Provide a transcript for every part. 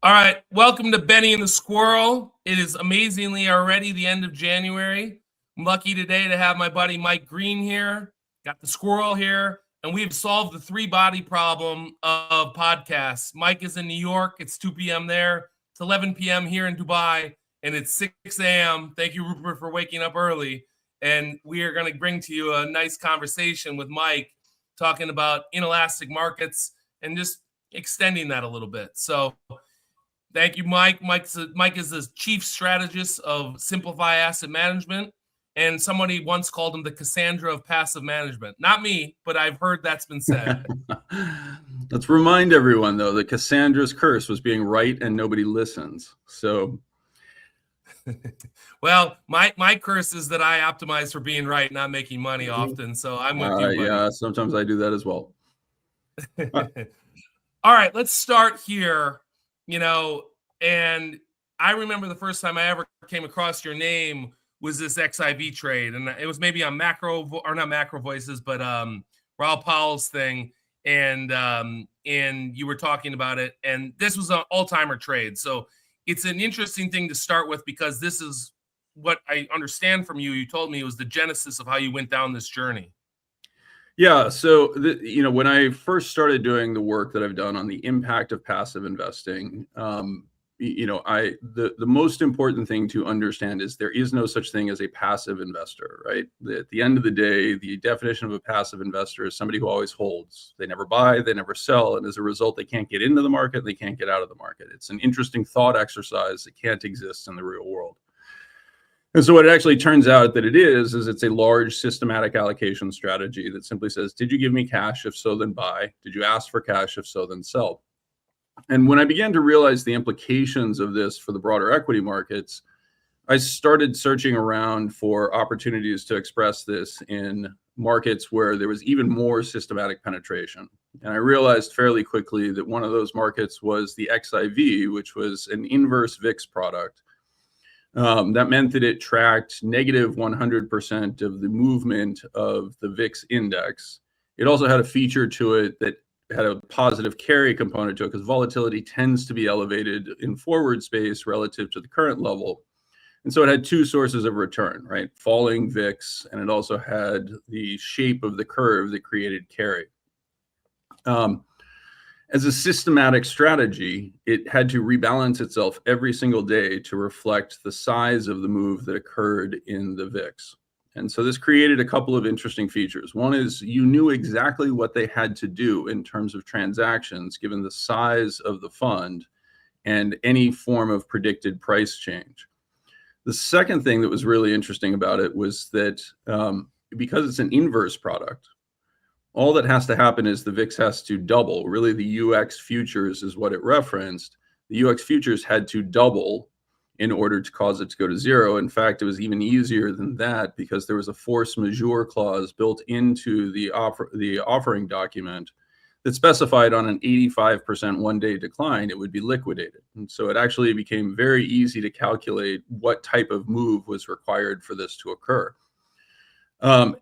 All right, welcome to Benny and the Squirrel. It is amazingly already the end of January. I'm lucky today to have my buddy Mike Green here, got the squirrel here, and we've solved the three-body problem of podcasts. Mike is in New York, it's 2 p.m. there, it's 11 p.m. here in Dubai, and it's 6 a.m. Thank you, Rupert, for waking up early. And we are going to bring to you a nice conversation with Mike, talking about inelastic markets and just extending that a little bit. So thank you, Mike. Mike is the chief strategist of Simplify Asset Management, and somebody once called him the Cassandra of passive management. Not me, but I've heard that's been said. Let's remind everyone, though, that Cassandra's curse was being right and nobody listens. So, well, my curse is that I optimize for being right, not making money often. So I'm with you, buddy. Yeah, sometimes I do that as well. All right, let's start here. And I remember the first time I ever came across your name was this XIV trade, and it was maybe on not Macro Voices, but Raul Powell's thing, and you were talking about it, and this was an all-timer trade. So it's an interesting thing to start with, because this is what I understand from you. You told me it was the genesis of how you went down this journey. Yeah, so when I first started doing the work that I've done on the impact of passive investing, the most important thing to understand is there is no such thing as a passive investor, right? At the end of the day, the definition of a passive investor is somebody who always holds. They never buy, they never sell, and as a result, they can't get into the market, they can't get out of the market. It's an interesting thought exercise that can't exist in the real world. And so what it actually turns out that it is it's a large systematic allocation strategy that simply says, did you give me cash? If so, then buy. Did you ask for cash? If so, then sell. And when I began to realize the implications of this for the broader equity markets, I started searching around for opportunities to express this in markets where there was even more systematic penetration. And I realized fairly quickly that one of those markets was the XIV, which was an inverse VIX product. That meant that it tracked negative 100% of the movement of the VIX index. It also had a feature to it that had a positive carry component to it, because volatility tends to be elevated in forward space relative to the current level. And so it had two sources of return, right? Falling VIX, and it also had the shape of the curve that created carry. As a systematic strategy, it had to rebalance itself every single day to reflect the size of the move that occurred in the VIX. And so this created a couple of interesting features. One is you knew exactly what they had to do in terms of transactions, given the size of the fund and any form of predicted price change. The second thing that was really interesting about it was that because it's an inverse product, all that has to happen is the VIX has to double. Really, the UX futures is what it referenced. The UX futures had to double in order to cause it to go to zero. In fact, it was even easier than that, because there was a force majeure clause built into the offering document that specified on an 85% one-day decline, it would be liquidated. And so it actually became very easy to calculate what type of move was required for this to occur.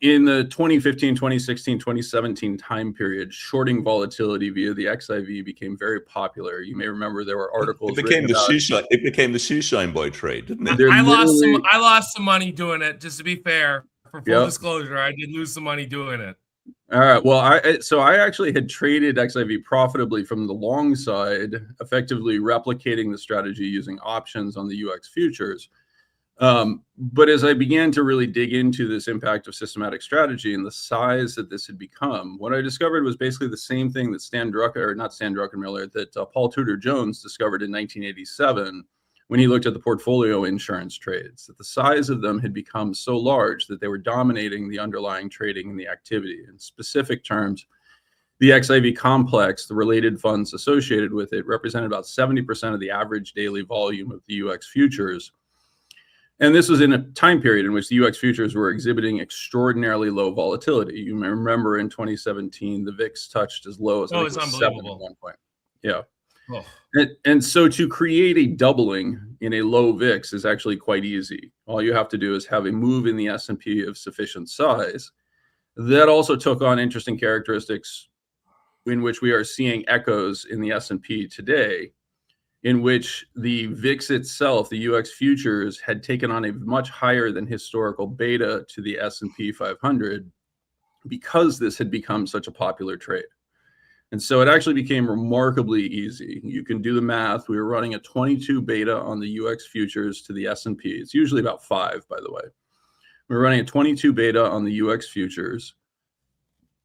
In the 2015, 2016, 2017 time period, shorting volatility via the XIV became very popular. You may remember there were articles. It became the shoeshine boy trade, didn't it? I lost some money doing it. Just to be fair, for full disclosure, I did lose some money doing it. All right. Well, I actually had traded XIV profitably from the long side, effectively replicating the strategy using options on the UX futures. But as I began to really dig into this impact of systematic strategy and the size that this had become, what I discovered was basically the same thing that that Paul Tudor Jones discovered in 1987 when he looked at the portfolio insurance trades, that the size of them had become so large that they were dominating the underlying trading and the activity. In specific terms, the XIV complex, the related funds associated with it, represented about 70% of the average daily volume of the UX futures. And this was in a time period in which the UX futures were exhibiting extraordinarily low volatility. You may remember in 2017, the VIX touched as low as 7 at one point. Yeah. Oh. And so to create a doubling in a low VIX is actually quite easy. All you have to do is have a move in the S&P of sufficient size. That also took on interesting characteristics in which we are seeing echoes in the S&P today. in which the VIX itself, the UX futures, had taken on a much higher than historical beta to the S&P 500 because this had become such a popular trade. And so it actually became remarkably easy. You can do the math. We were running a 22 beta on the UX futures to the S&P. It's usually about 5, by the way. We're running a 22 beta on the UX futures.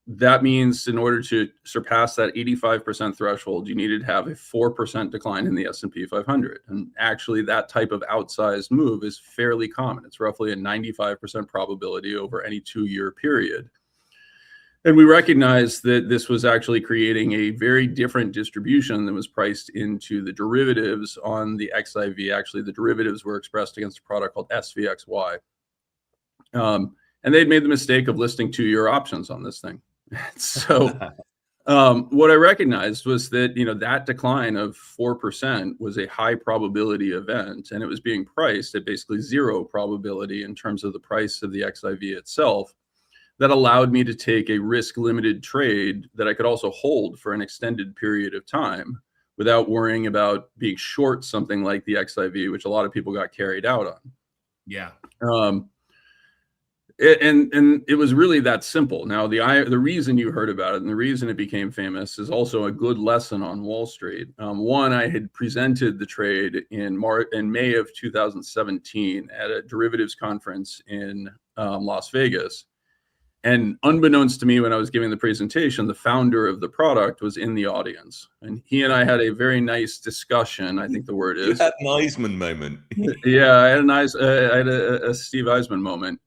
That means in order to surpass that 85% threshold, you needed to have a 4% decline in the S&P 500. And actually, that type of outsized move is fairly common. It's roughly a 95% probability over any 2-year period. And we recognized that this was actually creating a very different distribution than was priced into the derivatives on the XIV. Actually, the derivatives were expressed against a product called SVXY. And they'd made the mistake of listing 2-year options on this thing. So what I recognized was that, that decline of 4% was a high probability event, and it was being priced at basically 0 probability in terms of the price of the XIV itself. That allowed me to take a risk limited trade that I could also hold for an extended period of time without worrying about being short something like the XIV, which a lot of people got carried out on. Yeah. And it was really that simple. Now, the reason you heard about it and the reason it became famous is also a good lesson on Wall Street. One, I had presented the trade in May of 2017 at a derivatives conference in Las Vegas. And unbeknownst to me, when I was giving the presentation, the founder of the product was in the audience. And he and I had a very nice discussion, I think the word is. You had an Eisman moment. Yeah, I had a Steve Eisman moment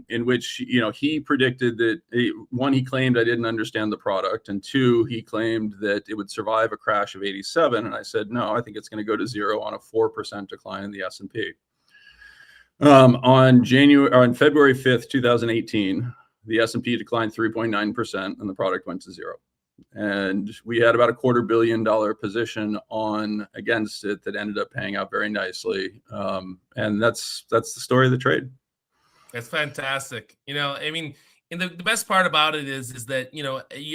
in which, he predicted that, one, he claimed I didn't understand the product. And 2, he claimed that it would survive a crash of 87. And I said, no, I think it's going to go to 0 on a 4% decline in the S&P. On February 5th, 2018, the S&P declined 3.9% and the product went to 0. And we had about a $250 million position on against it that ended up paying out very nicely. And that's the story of the trade. That's fantastic. And the best part about it is that,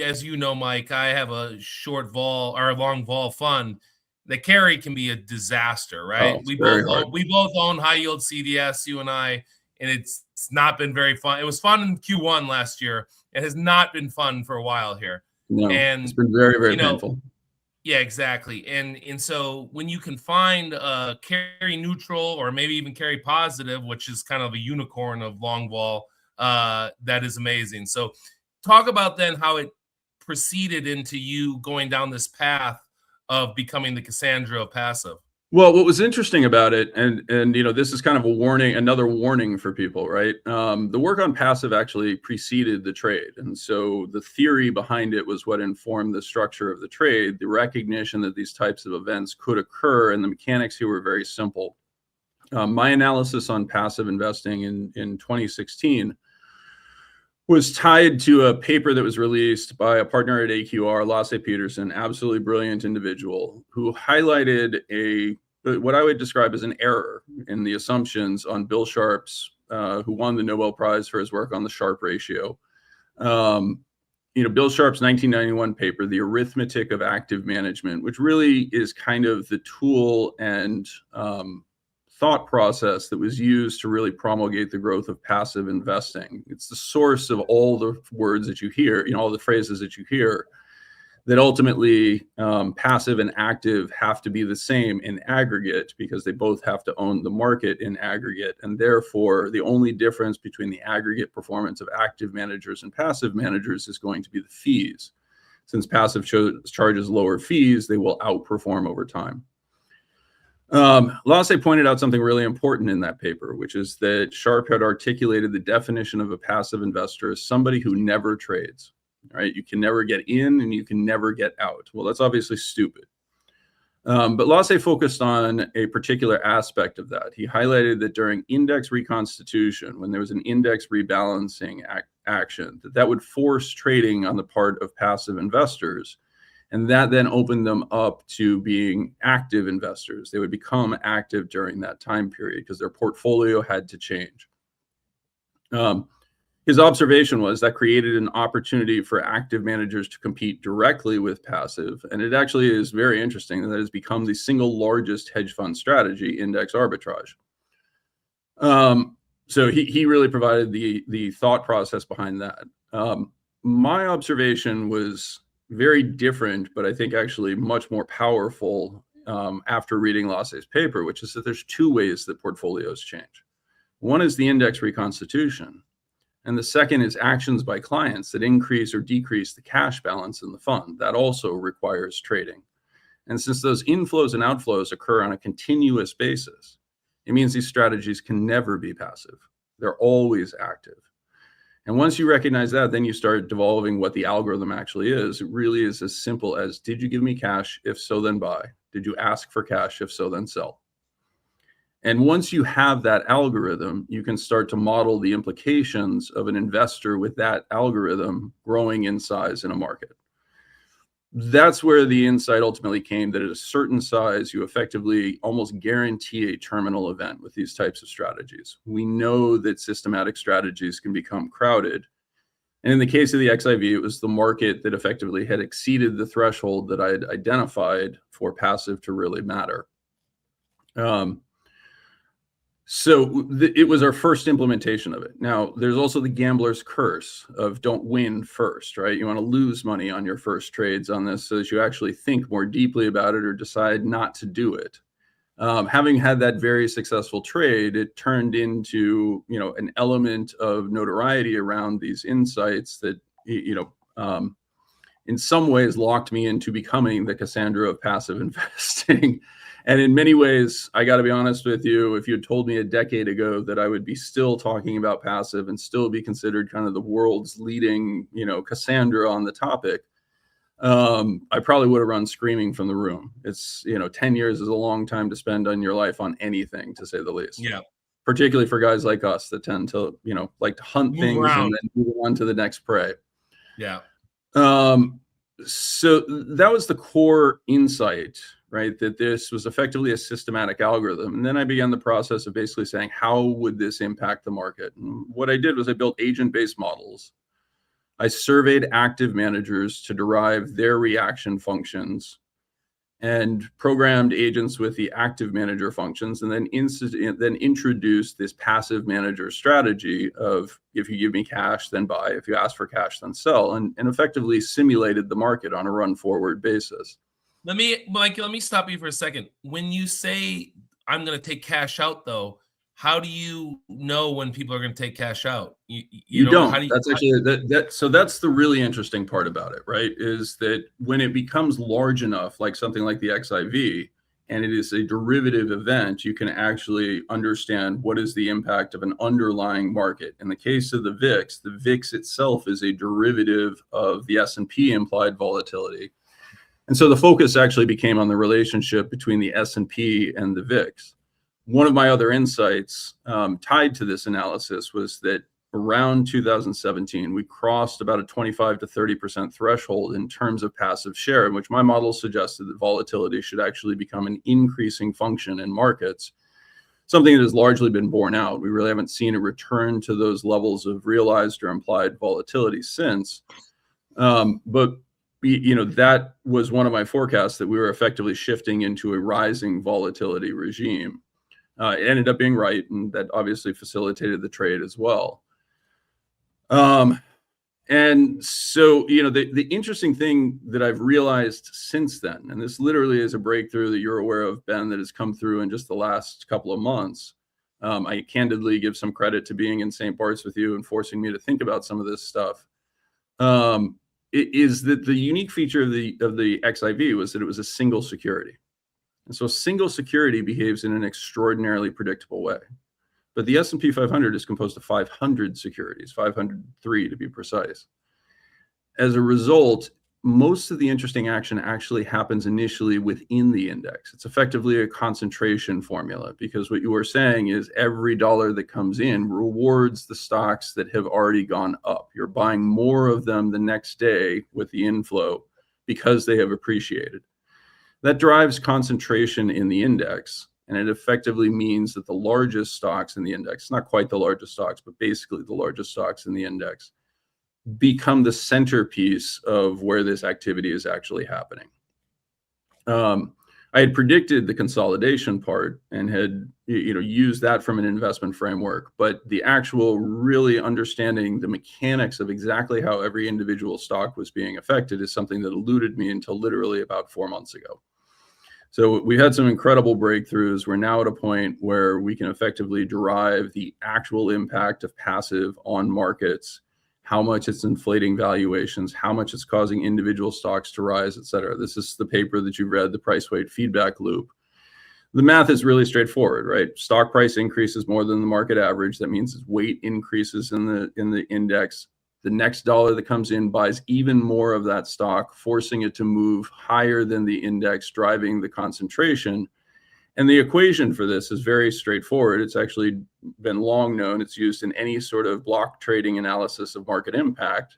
as you know, Mike, I have a short vol or a long vol fund. The carry can be a disaster, right? We both own high yield CDS, you and I. And it's not been very fun. It was fun in Q1 last year. It has not been fun for a while here. No, and it's been very, very painful. Yeah, exactly. And so when you can find carry neutral or maybe even carry positive, which is kind of a unicorn of long vol, that is amazing. So talk about then how it proceeded into you going down this path of becoming the Cassandra of passive. Well, what was interesting about it, and this is kind of a warning, another warning for people, right? The work on passive actually preceded the trade. And so the theory behind it was what informed the structure of the trade, the recognition that these types of events could occur, and the mechanics here were very simple. My analysis on passive investing in 2016 was tied to a paper that was released by a partner at AQR, Lasse Peterson, absolutely brilliant individual, who highlighted what I would describe as an error in the assumptions on Bill Sharpe's, who won the Nobel Prize for his work on the Sharpe ratio. Bill Sharpe's 1991 paper, The Arithmetic of Active Management, which really is kind of the tool and thought process that was used to really promulgate the growth of passive investing. It's the source of all the words that you hear, all the phrases that you hear, that ultimately passive and active have to be the same in aggregate because they both have to own the market in aggregate. And therefore, the only difference between the aggregate performance of active managers and passive managers is going to be the fees. Since passive charges lower fees, they will outperform over time. Lasse pointed out something really important in that paper, which is that Sharpe had articulated the definition of a passive investor as somebody who never trades. Right? You can never get in and you can never get out. Well, that's obviously stupid. But Lasse focused on a particular aspect of that. He highlighted that during index reconstitution, when there was an index rebalancing action, that would force trading on the part of passive investors. And that then opened them up to being active investors. They would become active during that time period because their portfolio had to change. his observation was that created an opportunity for active managers to compete directly with passive. And it actually is very interesting that it has become the single largest hedge fund strategy, index arbitrage. So he really provided the thought process behind that. My observation was very different, but I think actually much more powerful after reading Lassay's paper, which is that there's two ways that portfolios change. One is the index reconstitution, and the second is actions by clients that increase or decrease the cash balance in the fund. That also requires trading. And since those inflows and outflows occur on a continuous basis, it means these strategies can never be passive. They're always active. And once you recognize that, then you start devolving what the algorithm actually is. It really is as simple as, did you give me cash? If so, then buy. Did you ask for cash? If so, then sell. And once you have that algorithm, you can start to model the implications of an investor with that algorithm growing in size in a market. That's where the insight ultimately came, that at a certain size, you effectively almost guarantee a terminal event with these types of strategies. We know that systematic strategies can become crowded. And in the case of the XIV, it was the market that effectively had exceeded the threshold that I had identified for passive to really matter. So it was our first implementation of it. Now, there's also the gambler's curse of don't win first, right? You want to lose money on your first trades on this so that you actually think more deeply about it or decide not to do it. Having had that very successful trade, it turned into, an element of notoriety around these insights that, in some ways locked me into becoming the Cassandra of passive investing. And in many ways, I got to be honest with you, if you had told me a decade ago that I would be still talking about passive and still be considered kind of the world's leading, Cassandra on the topic, I probably would have run screaming from the room. It's, 10 years is a long time to spend on your life on anything, to say the least. Yeah. Particularly for guys like us that tend to, like to hunt things and then move on to the next prey. Yeah. So that was the core insight, right? That this was effectively a systematic algorithm. And then I began the process of basically saying, how would this impact the market? And what I did was I built agent-based models. I surveyed active managers to derive their reaction functions and programmed agents with the active manager functions, and then introduced this passive manager strategy of, if you give me cash, then buy. If you ask for cash, then sell, and effectively simulated the market on a run forward basis. Mike, let me stop you for a second. When you say I'm going to take cash out, though, how do you know when people are going to take cash out? You don't. How do you, that's actually so that's the really interesting part about it, right? Is that when it becomes large enough, like something like the XIV, and it is a derivative event, you can actually understand what is the impact of an underlying market. In the case of the VIX itself is a derivative of the S&P implied volatility. And so the focus actually became on the relationship between the S&P and the VIX. One of my other insights tied to this analysis was that around 2017, we crossed about a 25 to 30% threshold in terms of passive share, in which my model suggested that volatility should actually become an increasing function in markets, something that has largely been borne out. We really haven't seen a return to those levels of realized or implied volatility since. But that was one of my forecasts, that we were effectively shifting into a rising volatility regime. It ended up being right, and that obviously facilitated the trade as well. And so, the interesting thing that I've realized since then, and this literally is a breakthrough that you're aware of, Ben, that has come through in just the last couple of months. I candidly give some credit to being in St. Bart's with you and forcing me to think about some of this stuff. It is that the unique feature of the XIV was that it was a single security. And so single security behaves in an extraordinarily predictable way. But the S&P 500 is composed of 500 securities, 503 to be precise. As a result, most of the interesting action actually happens initially within the index. It's effectively a concentration formula, because what you are saying is every dollar that comes in rewards the stocks that have already gone up. You're buying more of them the next day with the inflow because they have appreciated. That drives concentration in the index. And it effectively means that the largest stocks in the index, not quite the largest stocks, but basically the largest stocks in the index, become the centerpiece of where this activity is actually happening. I had predicted the consolidation part and had used that from an investment framework, but the actual really understanding the mechanics of exactly how every individual stock was being affected is something that eluded me until literally about 4 months ago. So we had some incredible breakthroughs. We're now at a point where we can effectively derive the actual impact of passive on markets, how much it's inflating valuations, how much it's causing individual stocks to rise, et cetera. This is the paper that you read, the price weight feedback loop. The math is really straightforward, right? Stock price increases more than the market average. That means its weight increases in the index. The next dollar that comes in buys even more of that stock, forcing it to move higher than the index, driving the concentration. And the equation for this is very straightforward. It's actually been long known. It's used in any sort of block trading analysis of market impact.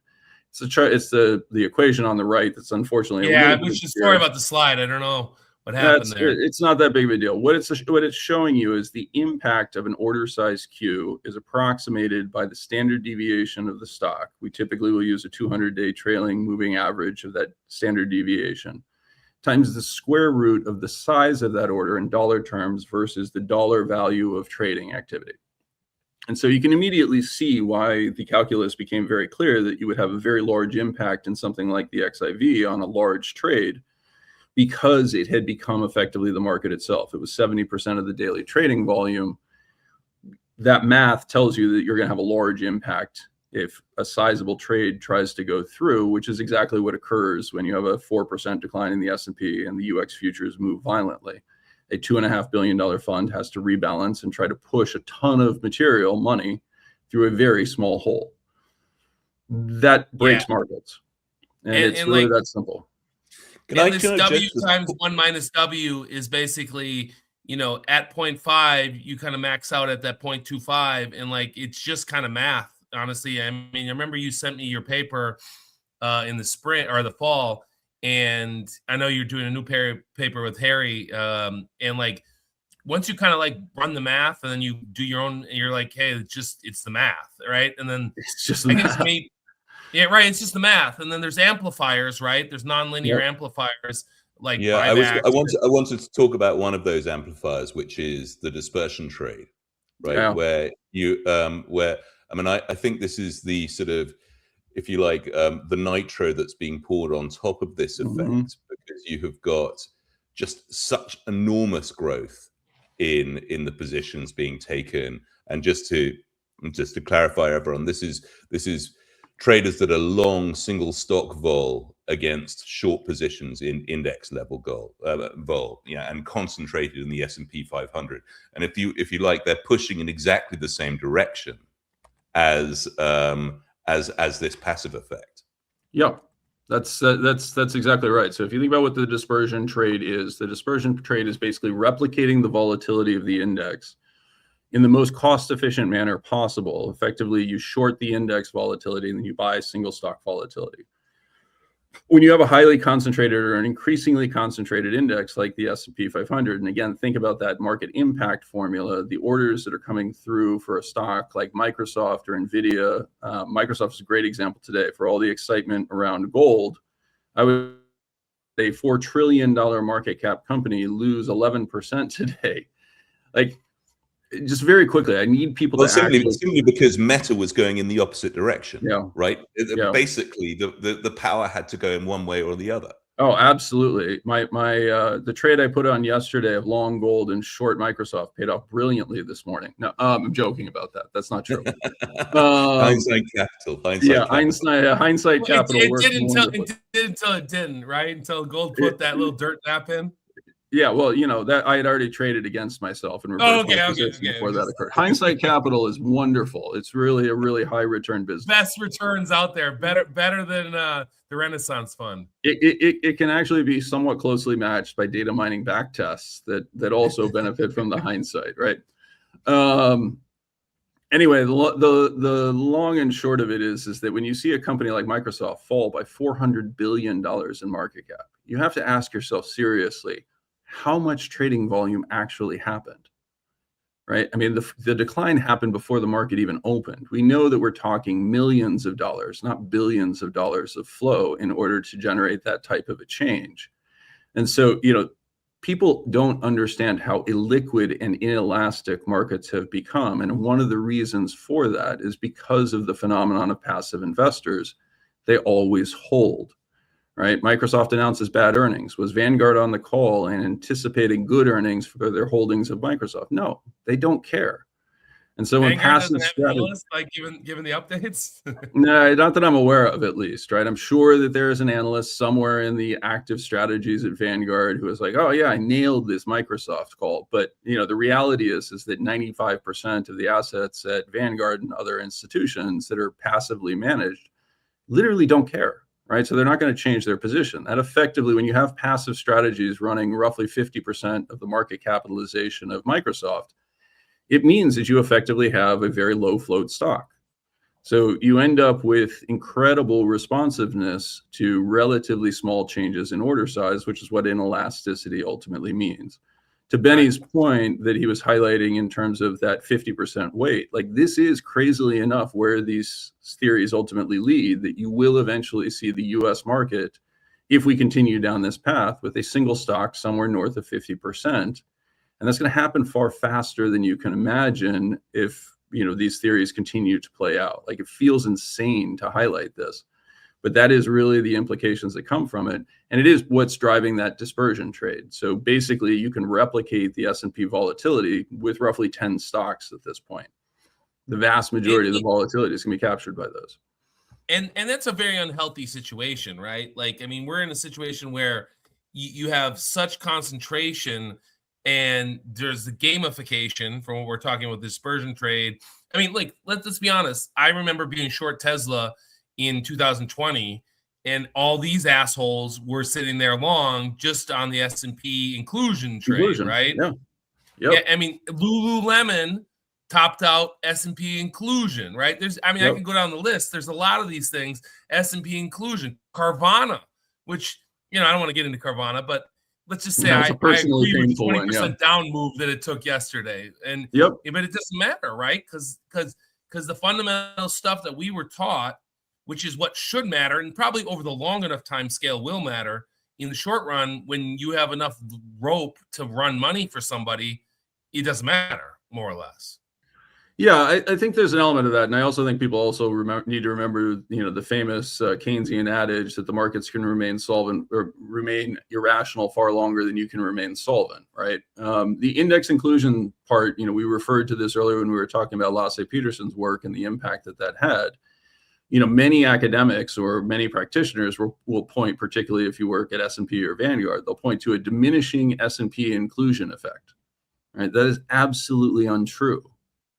It's the equation on the right that's unfortunately which is sorry about the slide. I don't know what happened there. It's not that big of a deal. What it's showing you is the impact of an order size Q is approximated by the standard deviation of the stock. We typically will use a 200-day trailing moving average of that standard deviation times the square root of the size of that order in dollar terms versus the dollar value of trading activity. And so you can immediately see why the calculus became very clear that you would have a very large impact in something like the XIV on a large trade, because it had become effectively the market itself. It was 70% of the daily trading volume. That math tells you that you're going to have a large impact if a sizable trade tries to go through, which is exactly what occurs when you have a 4% decline in the S&P and the UX futures move violently. A $2.5 billion fund has to rebalance and try to push a ton of material money through a very small hole. That breaks markets. And it's really that simple. This W times 1 minus W is basically, at 0.5, you kind of max out at that 0.25. And it's just kind of math, honestly. I mean, I remember you sent me your paper in the spring or the fall. And I know you're doing a new paper with Harry. And once you kind of run the math and then you do your own, and you're like, hey, it's the math, right? And then it's just the math. Yeah, right. It's just the math, and then there's amplifiers, right? There's nonlinear amplifiers, buybacks. I wanted to talk about one of those amplifiers, which is the dispersion trade, right? Yeah. Where you, I think this is the sort of, if you like, the nitro that's being poured on top of this effect, because you have got just such enormous growth in the positions being taken, and just to clarify, everyone, this is traders that are long single stock vol against short positions in index level vol, and concentrated in the S&P 500. And if you like, they're pushing in exactly the same direction as this passive effect. Yeah, that's exactly right. So if you think about what the dispersion trade is basically replicating the volatility of the index in the most cost-efficient manner possible. Effectively, you short the index volatility and then you buy single stock volatility. When you have a highly concentrated or an increasingly concentrated index like the S&P 500, and again, think about that market impact formula, the orders that are coming through for a stock like Microsoft or NVIDIA. Microsoft is a great example today for all the excitement around gold. I would say a $4 trillion market cap company lose 11% today. Just very quickly, I need people to simply because Meta was going in the opposite direction. Right. Basically, the power had to go in one way or the other. Oh, absolutely. The trade I put on yesterday of long gold and short Microsoft paid off brilliantly this morning. No, I'm joking about that. That's not true. Hindsight capital. Hindsight capital. It did until it didn't, right? Until gold put that little dirt nap in. Yeah, well, that I had already traded against myself and reversed my position before that occurred. Hindsight capital is wonderful. It's really a really high return business. Best returns out there, better than the Renaissance Fund. It can actually be somewhat closely matched by data mining back tests that also benefit from the hindsight, right? Anyway, the long and short of it is that when you see a company like Microsoft fall by $400 billion in market cap, you have to ask yourself seriously, how much trading volume actually happened, right? I mean, the decline happened before the market even opened. We know that we're talking millions of dollars, not billions of dollars of flow in order to generate that type of a change. And so, people don't understand how illiquid and inelastic markets have become. And one of the reasons for that is because of the phenomenon of passive investors. They always hold, right? Microsoft announces bad earnings. Was Vanguard on the call and anticipating good earnings for their holdings of Microsoft? No, they don't care. And so when passive strategy, like given the updates, no, not that I'm aware of, at least, right? I'm sure that there is an analyst somewhere in the active strategies at Vanguard who is like, oh yeah, I nailed this Microsoft call. But the reality is that 95% of the assets at Vanguard and other institutions that are passively managed literally don't care, right? So they're not going to change their position. That effectively, when you have passive strategies running roughly 50% of the market capitalization of Microsoft, it means that you effectively have a very low float stock. So you end up with incredible responsiveness to relatively small changes in order size, which is what inelasticity ultimately means. To Benny's point that he was highlighting in terms of that 50% weight, like this is crazily enough where these theories ultimately lead, that you will eventually see the US market, if we continue down this path, with a single stock somewhere north of 50%. And that's going to happen far faster than you can imagine if these theories continue to play out. Like, it feels insane to highlight this, but that is really the implications that come from it. And it is what's driving that dispersion trade. So basically you can replicate the S&P volatility with roughly 10 stocks at this point. The vast majority of the volatility is going to be captured by those. And that's a very unhealthy situation, right? Like, I mean, we're in a situation where you have such concentration, and there's the gamification from what we're talking about, dispersion trade. I mean, like, let's be honest. I remember being short Tesla in 2020, and all these assholes were sitting there long just on the S&P inclusion trade, right? Yeah. Yep. Yeah. I mean, Lululemon topped out S&P inclusion, right? I can go down the list. There's a lot of these things. S&P inclusion, Carvana, which, I don't want to get into Carvana, but let's just say I agree with the 20% down move that it took yesterday. And but it doesn't matter, right? Because the fundamental stuff that we were taught, which is what should matter, and probably over the long enough time scale will matter, in the short run, when you have enough rope to run money for somebody, it doesn't matter, more or less. Yeah, I think there's an element of that. And I also think people also need to remember, the famous Keynesian adage that the markets can remain solvent or remain irrational far longer than you can remain solvent, right? The index inclusion part, we referred to this earlier when we were talking about Lasse Peterson's work and the impact that had. Many academics or many practitioners will point, particularly if you work at S&P or Vanguard, they'll point to a diminishing S&P inclusion effect, right? That is absolutely untrue.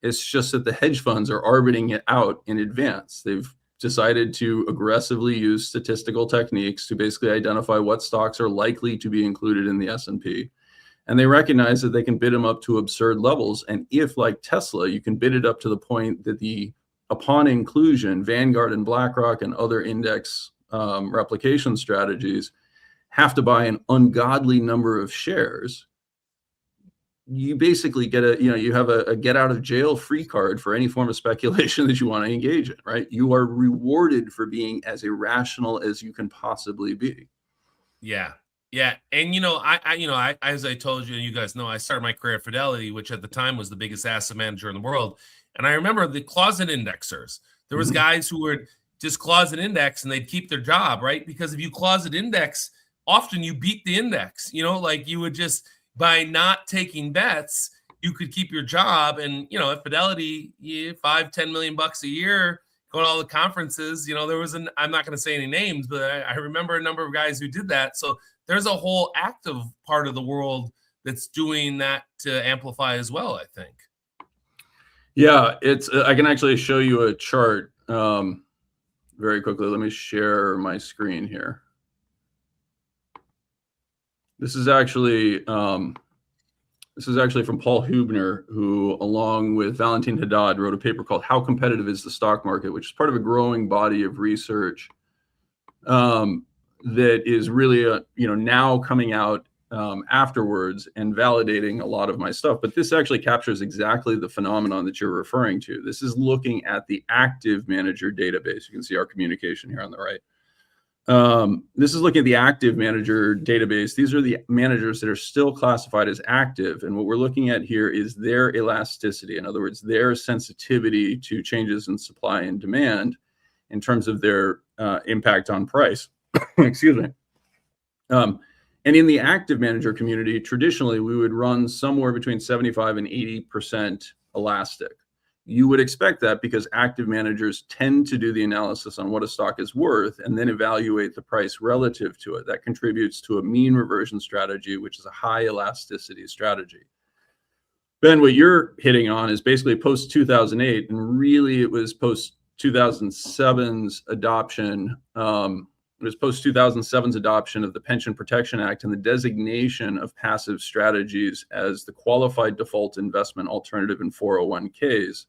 It's just that the hedge funds are arbiting it out in advance. They've decided to aggressively use statistical techniques to basically identify what stocks are likely to be included in the S&P. And they recognize that they can bid them up to absurd levels. And if, like Tesla, you can bid it up to the point that upon inclusion, Vanguard and BlackRock and other index replication strategies have to buy an ungodly number of shares, you basically get you have a get out of jail free card for any form of speculation that you want to engage in, right? You are rewarded for being as irrational as you can possibly be. Yeah. Yeah. And, I as I told you, and you guys know, I started my career at Fidelity, which at the time was the biggest asset manager in the world. And I remember the closet indexers. There was guys who would just closet index and they'd keep their job, right? Because if you closet index, often you beat the index, like you would just, by not taking bets, you could keep your job. And, at Fidelity, $5-10 million a year, going to all the conferences, there was I'm not going to say any names, but I remember a number of guys who did that. So there's a whole active part of the world that's doing that to amplify as well, I think. Yeah, it's I can actually show you a chart very quickly. Let me share my screen here. This is actually from Paul Hubner, who, along with Valentin Haddad, wrote a paper called "How Competitive is the Stock Market," which is part of a growing body of research that is really now coming out afterwards and validating a lot of my stuff. But this actually captures exactly the phenomenon that you're referring to. This is looking at the active manager database. You can see our communication here on the right. This is looking at the active manager database. These are the managers that are still classified as active. And what we're looking at here is their elasticity. In other words, their sensitivity to changes in supply and demand in terms of their impact on price. Excuse me. And in the active manager community, traditionally, we would run somewhere between 75 and 80% elastic. You would expect that because active managers tend to do the analysis on what a stock is worth and then evaluate the price relative to it. That contributes to a mean reversion strategy, which is a high elasticity strategy. Ben, what you're hitting on is basically post-2008, and really it was post-2007's adoption. It was post-2007's adoption of the Pension Protection Act and the designation of passive strategies as the qualified default investment alternative in 401ks.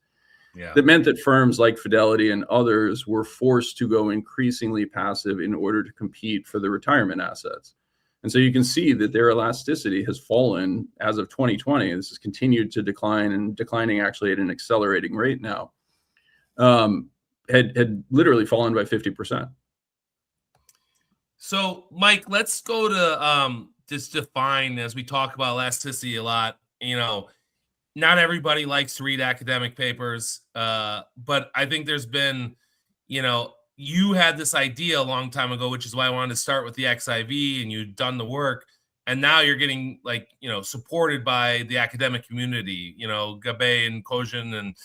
Yeah. That meant that firms like Fidelity and others were forced to go increasingly passive in order to compete for the retirement assets. And so you can see that their elasticity has fallen as of 2020. This has continued to decline, and declining actually at an accelerating rate now. Had literally fallen by 50%. So, Mike, let's go to just define, as we talk about elasticity a lot, not everybody likes to read academic papers, but I think there's been, you had this idea a long time ago, which is why I wanted to start with the XIV, and you've done the work, and now you're getting supported by the academic community, Gabay and Kojin and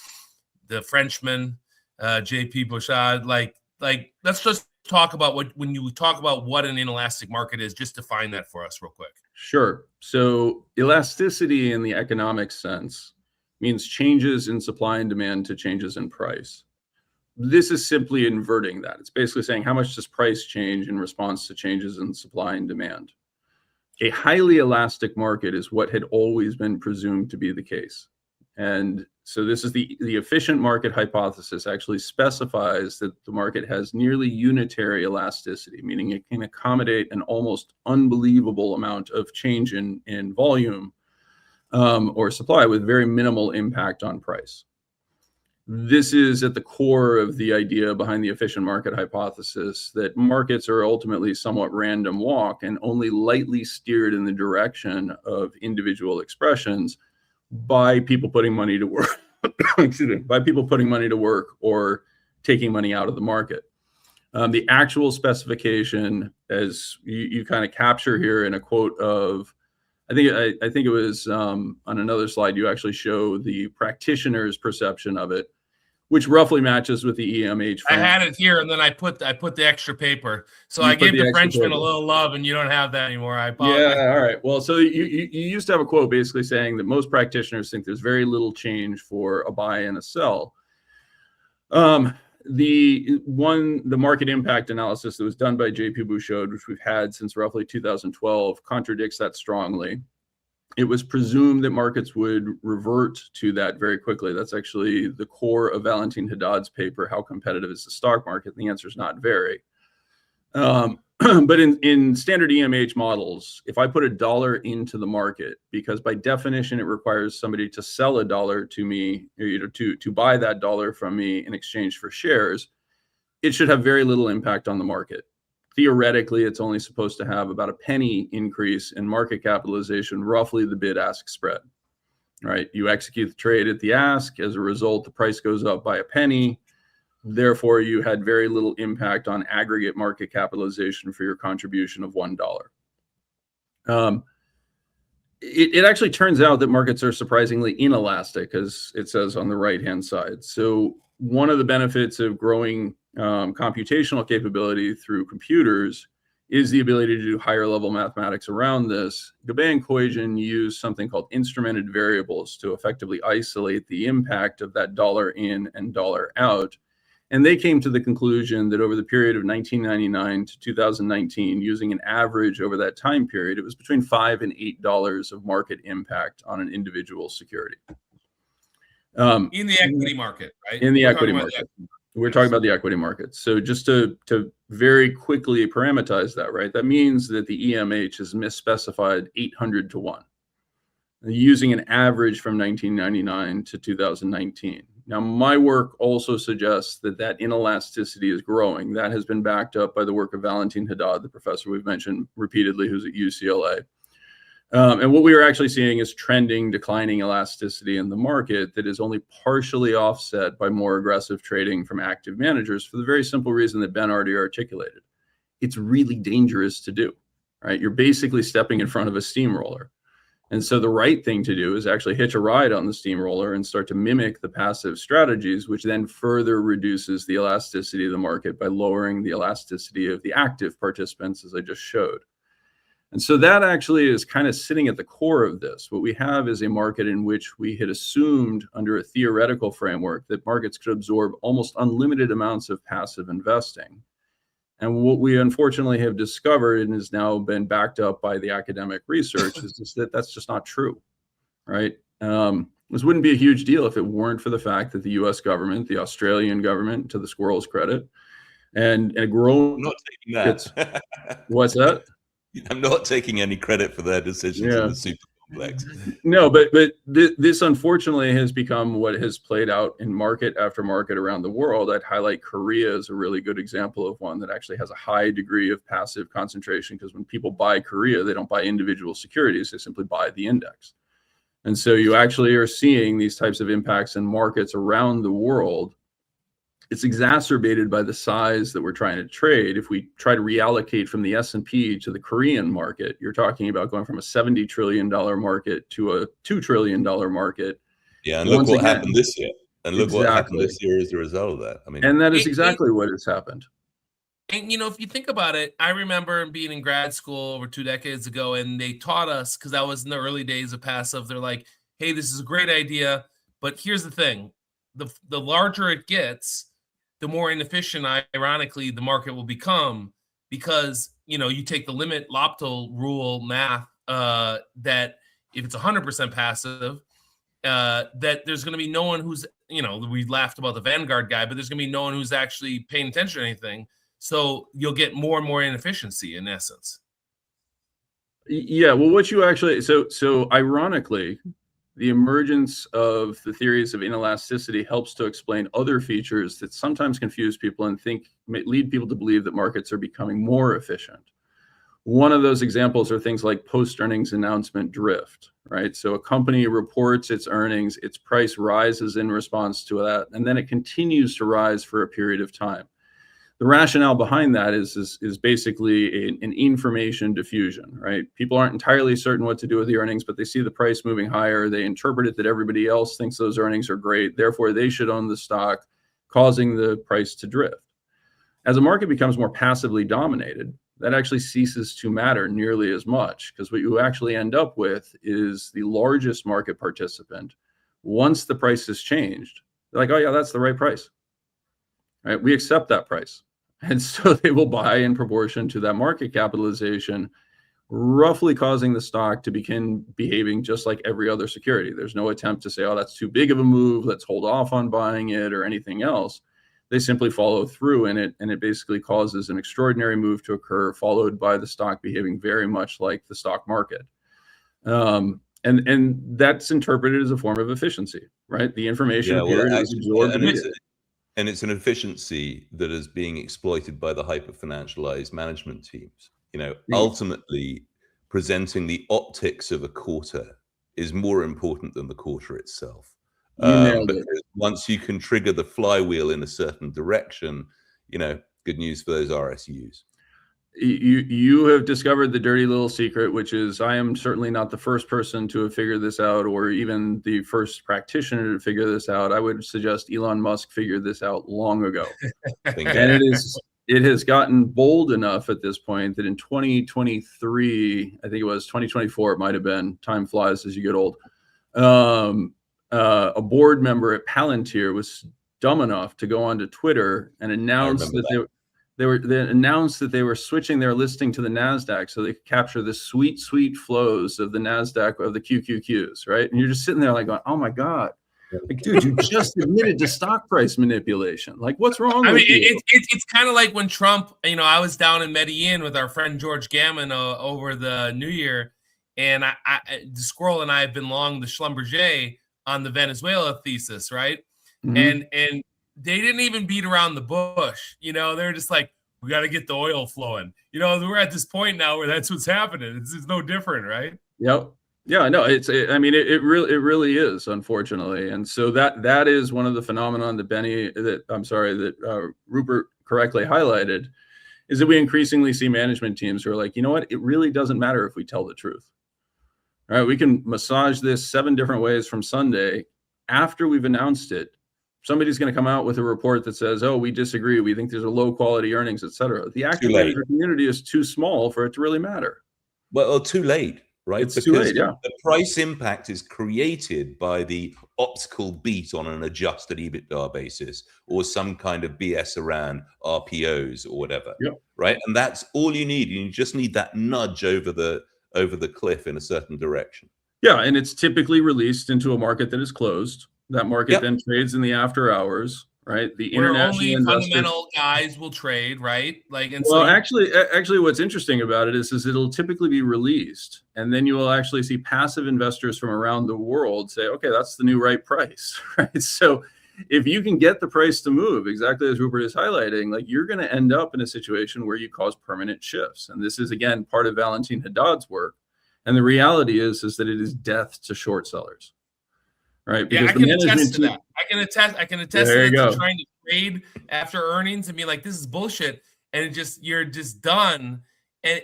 the Frenchman, JP Bouchard, let's just talk about when you talk about what an inelastic market is, just define that for us real quick. Sure. So elasticity in the economic sense means changes in supply and demand to changes in price. This is simply inverting that. It's basically saying how much does price change in response to changes in supply and demand. A highly elastic market is what had always been presumed to be the case. And so this is the efficient market hypothesis actually specifies that the market has nearly unitary elasticity, meaning it can accommodate an almost unbelievable amount of change in volume or supply with very minimal impact on price. This is at the core of the idea behind the efficient market hypothesis, that markets are ultimately somewhat random walk and only lightly steered in the direction of individual expressions by people putting money to work. Excuse me, by people putting money to work or taking money out of the market. The actual specification, as you kind of capture here in a quote of, I think it was on another slide, you actually show the practitioner's perception of it, which roughly matches with the EMH. I had it here, and then I put the extra paper. So I gave the Frenchman a little love, and you don't have that anymore. I apologize. Yeah, all right. Well, so you used to have a quote basically saying that most practitioners think there's very little change for a buy and a sell. The market impact analysis that was done by JP Bouchard, which we've had since roughly 2012, contradicts that strongly. It was presumed that markets would revert to that very quickly. That's actually the core of Valentin Haddad's paper, How Competitive is the Stock Market? And the answer is not very. But in standard EMH models, if I put $1 into the market, because by definition it requires somebody to sell $1 to me, or, to buy that $1 from me in exchange for shares, it should have very little impact on the market. Theoretically, it's only supposed to have about a penny increase in market capitalization, roughly the bid-ask spread, right? You execute the trade at the ask. As a result, the price goes up by a penny. Therefore, you had very little impact on aggregate market capitalization for your contribution of $1. It actually turns out that markets are surprisingly inelastic, as it says on the right-hand side. So one of the benefits of growing computational capability through computers is the ability to do higher level mathematics around this. Gabay and Kojin use something called instrumented variables to effectively isolate the impact of that $1 in and $1 out. And they came to the conclusion that over the period of 1999 to 2019, using an average over that time period, it was between $5 and $8 of market impact on an individual security. In the equity market, right? In the equity market. We're talking about the equity markets. So just to very quickly parameterize that, right? That means that the EMH is misspecified 800 to 1, using an average from 1999 to 2019. Now, my work also suggests that inelasticity is growing. That has been backed up by the work of Valentin Haddad, the professor we've mentioned repeatedly, who's at UCLA. And what we are actually seeing is trending, declining elasticity in the market that is only partially offset by more aggressive trading from active managers, for the very simple reason that Ben already articulated. It's really dangerous to do, right? You're basically stepping in front of a steamroller. And so the right thing to do is actually hitch a ride on the steamroller and start to mimic the passive strategies, which then further reduces the elasticity of the market by lowering the elasticity of the active participants, as I just showed. And so that actually is kind of sitting at the core of this. What we have is a market in which we had assumed under a theoretical framework that markets could absorb almost unlimited amounts of passive investing. And what we unfortunately have discovered, and has now been backed up by the academic research, is just that that's just not true, right? This wouldn't be a huge deal if it weren't for the fact that the US government, the Australian government, to the squirrel's credit, and a growing... I'm not taking that. What's that? I'm not taking any credit for their decisions in the super complex. No, but this unfortunately has become what has played out in market after market around the world. I'd highlight Korea as a really good example of one that actually has a high degree of passive concentration, because when people buy Korea, they don't buy individual securities, they simply buy the index. And so you actually are seeing these types of impacts in markets around the world. It's exacerbated by the size that we're trying to trade. If we try to reallocate from the S&P to the Korean market, you're talking about going from a $70 trillion market to a $2 trillion market. Yeah, and look what happened this year. And look what happened this year as a result of that. I mean, and that is exactly what has happened. And, you know, if you think about it, I remember being in grad school over 2 decades ago, and they taught us, because that was in the early days of passive, they're like, hey, this is a great idea, but here's the thing. The larger it gets, the more inefficient, ironically, the market will become, because, you know, you take the limit L'Hopital rule math, that if it's 100% passive, that there's going to be no one who's, you know, we laughed about the Vanguard guy, but there's going to be no one who's actually paying attention to anything. So you'll get more and more inefficiency in essence. Yeah, well, what you actually, so ironically, the emergence of the theories of inelasticity helps to explain other features that sometimes confuse people and lead people to believe that markets are becoming more efficient. One of those examples are things like post-earnings announcement drift, right? So a company reports its earnings, its price rises in response to that, and then it continues to rise for a period of time. The rationale behind that is basically an information diffusion, right? People aren't entirely certain what to do with the earnings, but they see the price moving higher. They interpret it that everybody else thinks those earnings are great. Therefore, they should own the stock, causing the price to drift. As a market becomes more passively dominated, that actually ceases to matter nearly as much, because what you actually end up with is the largest market participant. Once the price has changed, they're like, oh yeah, that's the right price. Right? We accept that price. And so they will buy in proportion to that market capitalization, roughly causing the stock to begin behaving just like every other security. There's no attempt to say, oh, that's too big of a move, let's hold off on buying it or anything else. They simply follow through in it, and it basically causes an extraordinary move to occur, followed by the stock behaving very much like the stock market. And that's interpreted as a form of efficiency, right? The information is absorbed immediately. And it's an efficiency that is being exploited by the hyper-financialized management teams. You know, ultimately, presenting the optics of a quarter is more important than the quarter itself. Because once you can trigger the flywheel in a certain direction, you know, good news for those RSUs. You have discovered the dirty little secret, which is I am certainly not the first person to have figured this out, or even the first practitioner to figure this out. I would suggest Elon Musk figured this out long ago. And it has gotten bold enough at this point that in 2023, I think it was 2024, it might have been, time flies as you get old, a board member at Palantir was dumb enough to go onto Twitter and announce that they announced that they were switching their listing to the NASDAQ so they could capture the sweet flows of the NASDAQ, of the QQQs, right? And you're just sitting there like going, oh my God, Like, dude, you just admitted to stock price manipulation. Like, what's wrong with you? It's kind of like when Trump, I was down in Medellin with our friend George Gammon over the New Year, and the Squirrel and I have been long the Schlumberger on the Venezuela thesis, right? And they didn't even beat around the bush. They're just like, we got to get the oil flowing. We're at this point now where that's what's happening. It's no different, right? Yep. Yeah, no, it really is, unfortunately. And so that is one of the phenomenon that Rupert correctly highlighted, is that we increasingly see management teams who are like, you know what, it really doesn't matter if we tell the truth. All right, we can massage this 7 different ways from Sunday. After we've announced it, somebody's going to come out with a report that says, oh, we disagree, we think these are low quality earnings, et cetera. The active manager community is too small for it to really matter. Well, too late. Right, it's too late, yeah. The price impact is created by the optical beat on an adjusted EBITDA basis, or some kind of BS around RPOs or whatever. Yep. Right, and that's all you need. You just need that nudge over the cliff in a certain direction. Yeah, and it's typically released into a market that is closed. That market then trades in the after hours. Right, the international only fundamental guys will trade, right? Actually, what's interesting about it is it'll typically be released, and then you will actually see passive investors from around the world say, "Okay, that's the new right price." Right. So, if you can get the price to move exactly as Rupert is highlighting, like, you're going to end up in a situation where you cause permanent shifts, and this is again part of Valentin Haddad's work. And the reality is that it is death to short sellers. Right. Because I can attest to that. I can attest to trying to trade after earnings and be like, this is bullshit. And you're just done. And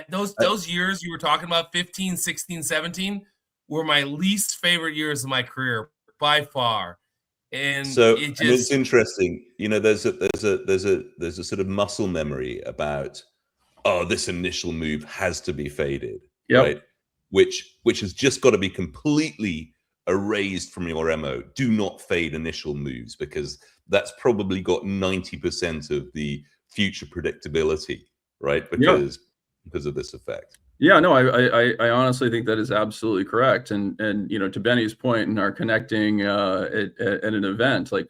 those years you were talking about, 15, 16, 17, were my least favorite years of my career by far. And so it's interesting. There's a sort of muscle memory about, this initial move has to be faded. Yep. Right. Which has just got to be completely erased from your MO. Do not fade initial moves, because that's probably got 90% of the future predictability, right? Because of this effect. Yeah, no, I honestly think that is absolutely correct. And to Benny's point, in our connecting at an event, like,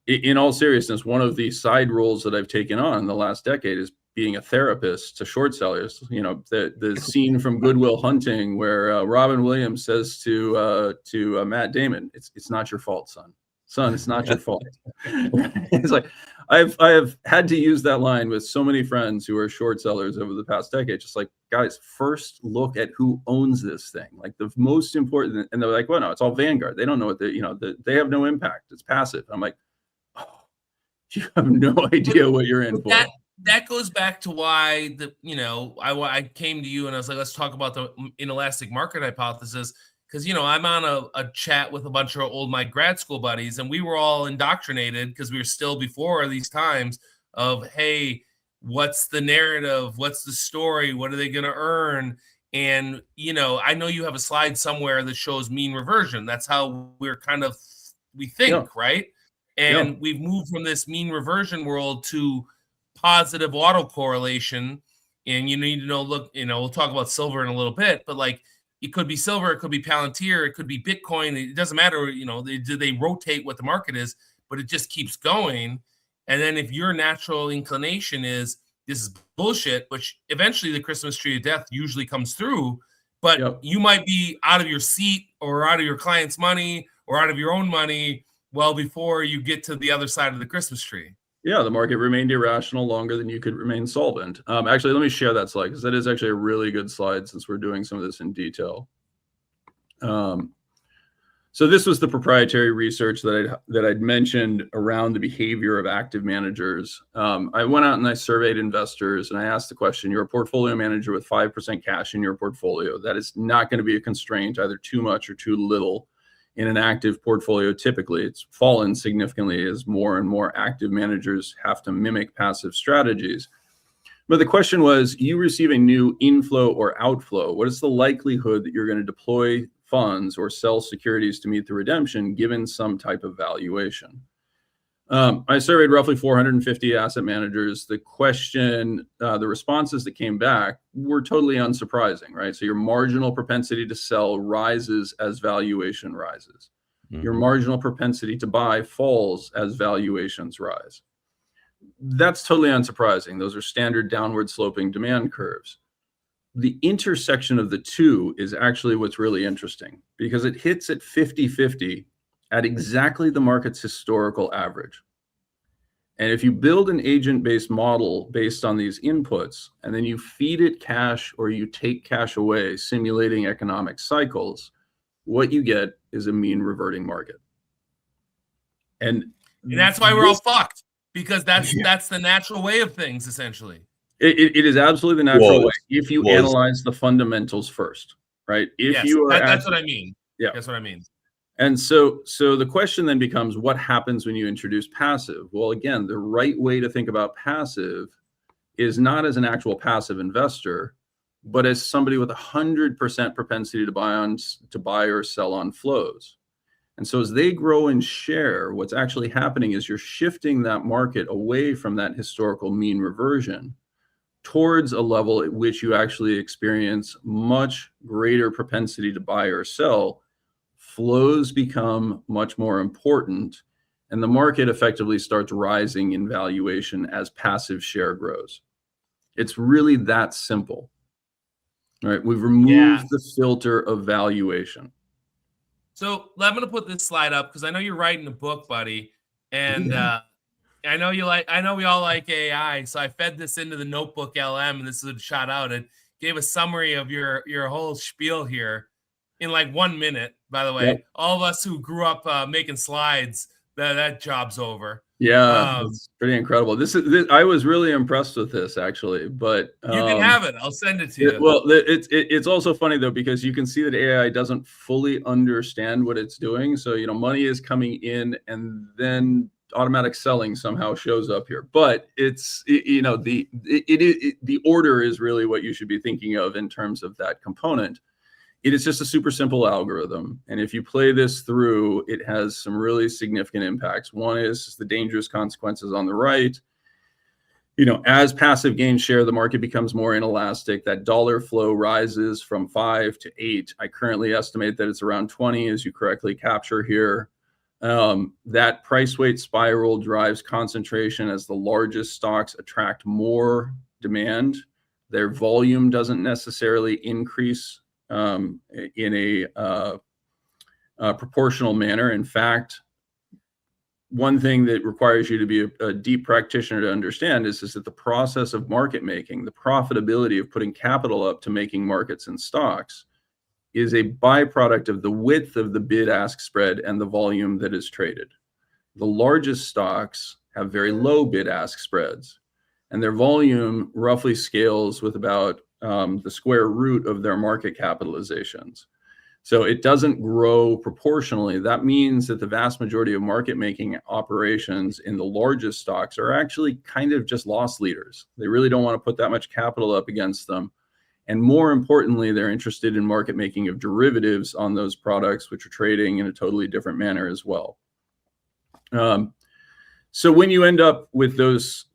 in all seriousness, one of the side roles that I've taken on in the last decade is being a therapist to short sellers. The scene from Good Will Hunting where Robin Williams says to Matt Damon, it's not your fault, son, it's not your fault. It's like, I have had to use that line with so many friends who are short sellers over the past decade. Just like, guys, first look at who owns this thing. Like, the most important, and they're like, well, no, it's all Vanguard. They don't know what they have no impact. It's passive. I'm like, oh, you have no idea what you're in for. That goes back to why I came to you and I was like, let's talk about the inelastic market hypothesis, because I'm on a chat with a bunch of my grad school buddies, and we were all indoctrinated because we were still before these times of, hey, what's the narrative, what's the story, what are they going to earn? And I know you have a slide somewhere that shows mean reversion. That's how we think, right? And we've moved from this mean reversion world to positive autocorrelation, and you need to know, we'll talk about silver in a little bit, but like, it could be silver, it could be Palantir, it could be Bitcoin. It doesn't matter, they rotate what the market is, but it just keeps going. And then if your natural inclination is, this is bullshit, which eventually the Christmas tree of death usually comes through, but you might be out of your seat or out of your client's money or out of your own money well before you get to the other side of the Christmas tree. Yeah, the market remained irrational longer than you could remain solvent. Actually, let me share that slide, because that is actually a really good slide since we're doing some of this in detail. So this was the proprietary research that I'd mentioned around the behavior of active managers. I went out and I surveyed investors, and I asked the question, you're a portfolio manager with 5% cash in your portfolio. That is not going to be a constraint, either too much or too little. In an active portfolio, typically it's fallen significantly as more and more active managers have to mimic passive strategies. But the question was, you receive a new inflow or outflow. What is the likelihood that you're going to deploy funds or sell securities to meet the redemption given some type of valuation? I surveyed roughly 450 asset managers. The question, the responses that came back were totally unsurprising, right? So your marginal propensity to sell rises as valuation rises. your marginal propensity to buy falls as valuations rise. That's totally unsurprising. Those are standard downward sloping demand curves. The intersection of the two is actually what's really interesting, because it hits at 50-50 at exactly the market's historical average. And if you build an agent-based model based on these inputs, and then you feed it cash or you take cash away, simulating economic cycles, what you get is a mean reverting market. And that's why we're all fucked, because that's the natural way of things, essentially. It is absolutely the natural way if you analyze the fundamentals first, right? If you are that's what I mean. Yeah, that's what I mean. And so the question then becomes, what happens when you introduce passive? Well, again, the right way to think about passive is not as an actual passive investor, but as somebody with 100% propensity to buy or sell on flows. And so as they grow in share, what's actually happening is you're shifting that market away from that historical mean reversion towards a level at which you actually experience much greater propensity to buy or sell. Flows become much more important, and the market effectively starts rising in valuation as passive share grows. It's really that simple, right? We've removed the filter of valuation. So I'm going to put this slide up because I know you're writing a book, buddy, and I know we all like AI, so I fed this into the Notebook LM, and this is a shout out. It gave a summary of your whole spiel here in like 1 minute. By the way, all of us who grew up making slides, that job's over. Yeah, it's pretty incredible. This I was really impressed with this, actually. But you can have it. I'll send it to you. Well, it's also funny though, because you can see that AI doesn't fully understand what it's doing. So money is coming in, and then automatic selling somehow shows up here. But it's the order is really what you should be thinking of in terms of that component. It is just a super simple algorithm. And if you play this through, it has some really significant impacts. One is the dangerous consequences on the right. As passive gains share, the market becomes more inelastic. That dollar flow rises from 5 to 8. I currently estimate that it's around 20, as you correctly capture here. That price weight spiral drives concentration as the largest stocks attract more demand. Their volume doesn't necessarily increase in a proportional manner. In fact, one thing that requires you to be a deep practitioner to understand is that the process of market making, the profitability of putting capital up to making markets and stocks, is a byproduct of the width of the bid-ask spread and the volume that is traded. The largest stocks have very low bid-ask spreads, and their volume roughly scales with about the square root of their market capitalizations. So it doesn't grow proportionally. That means that the vast majority of market making operations in the largest stocks are actually kind of just loss leaders. They really don't want to put that much capital up against them. And more importantly, they're interested in market making of derivatives on those products, which are trading in a totally different manner as well. So when you end up with those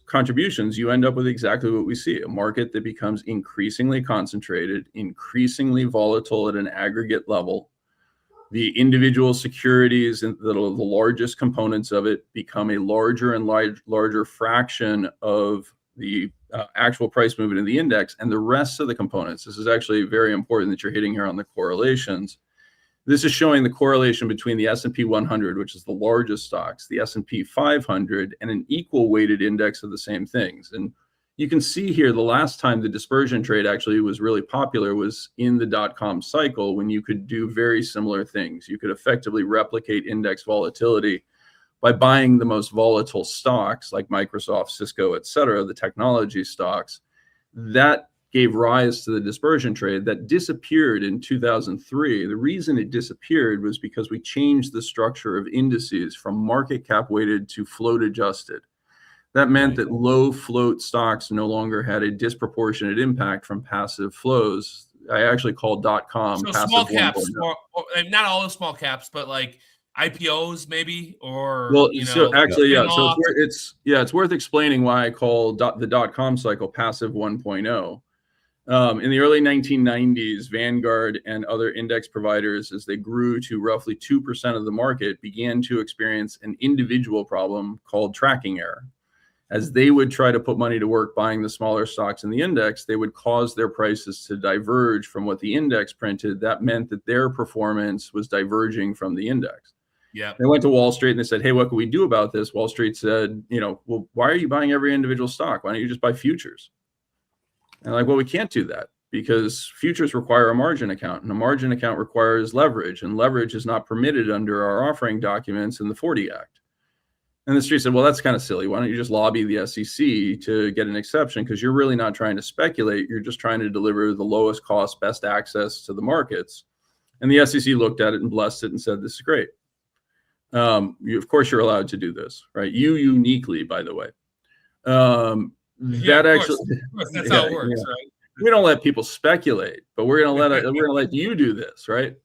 contributions, you end up with exactly what we see: a market that becomes increasingly concentrated, increasingly volatile at an aggregate level. The individual securities and the largest components of it become a larger and larger fraction of the actual price movement in the index, and the rest of the components. This is actually very important that you're hitting here on the correlations. This is showing the correlation between the S&P 100, which is the largest stocks, the S&P 500, and an equal weighted index of the same things. And you can see here the last time the dispersion trade actually was really popular was in the dot-com cycle, when you could do very similar things. You could effectively replicate index volatility by buying the most volatile stocks like Microsoft, Cisco, et cetera, the technology stocks. That gave rise to the dispersion trade that disappeared in 2003. The reason it disappeared was because we changed the structure of indices from market cap weighted to float adjusted. That meant that low float stocks no longer had a disproportionate impact from passive flows. I actually call .com so passive small caps, 1.0. or not all the small caps, but like IPOs maybe, or so actually, so it's worth explaining why I call the .com cycle passive 1.0. In the early 1990s, Vanguard and other index providers, as they grew to roughly 2% of the market, began to experience an individual problem called tracking error. As they would try to put money to work buying the smaller stocks in the index, they would cause their prices to diverge from what the index printed. That meant that their performance was diverging from the index. Yeah. They went to Wall Street and they said, hey, what can we do about this? Wall Street said, well, why are you buying every individual stock? Why don't you just buy futures? And like, well, we can't do that because futures require a margin account, and a margin account requires leverage, and leverage is not permitted under our offering documents in the 40 Act. And the street said, well, that's kind of silly. Why don't you just lobby the SEC to get an exception? Because you're really not trying to speculate. You're just trying to deliver the lowest cost, best access to the markets. And the SEC looked at it and blessed it and said, this is great. Of course, you're allowed to do this, right? You uniquely, by the way. That's how it works, right? We don't let people speculate, but we're gonna let you do this, right?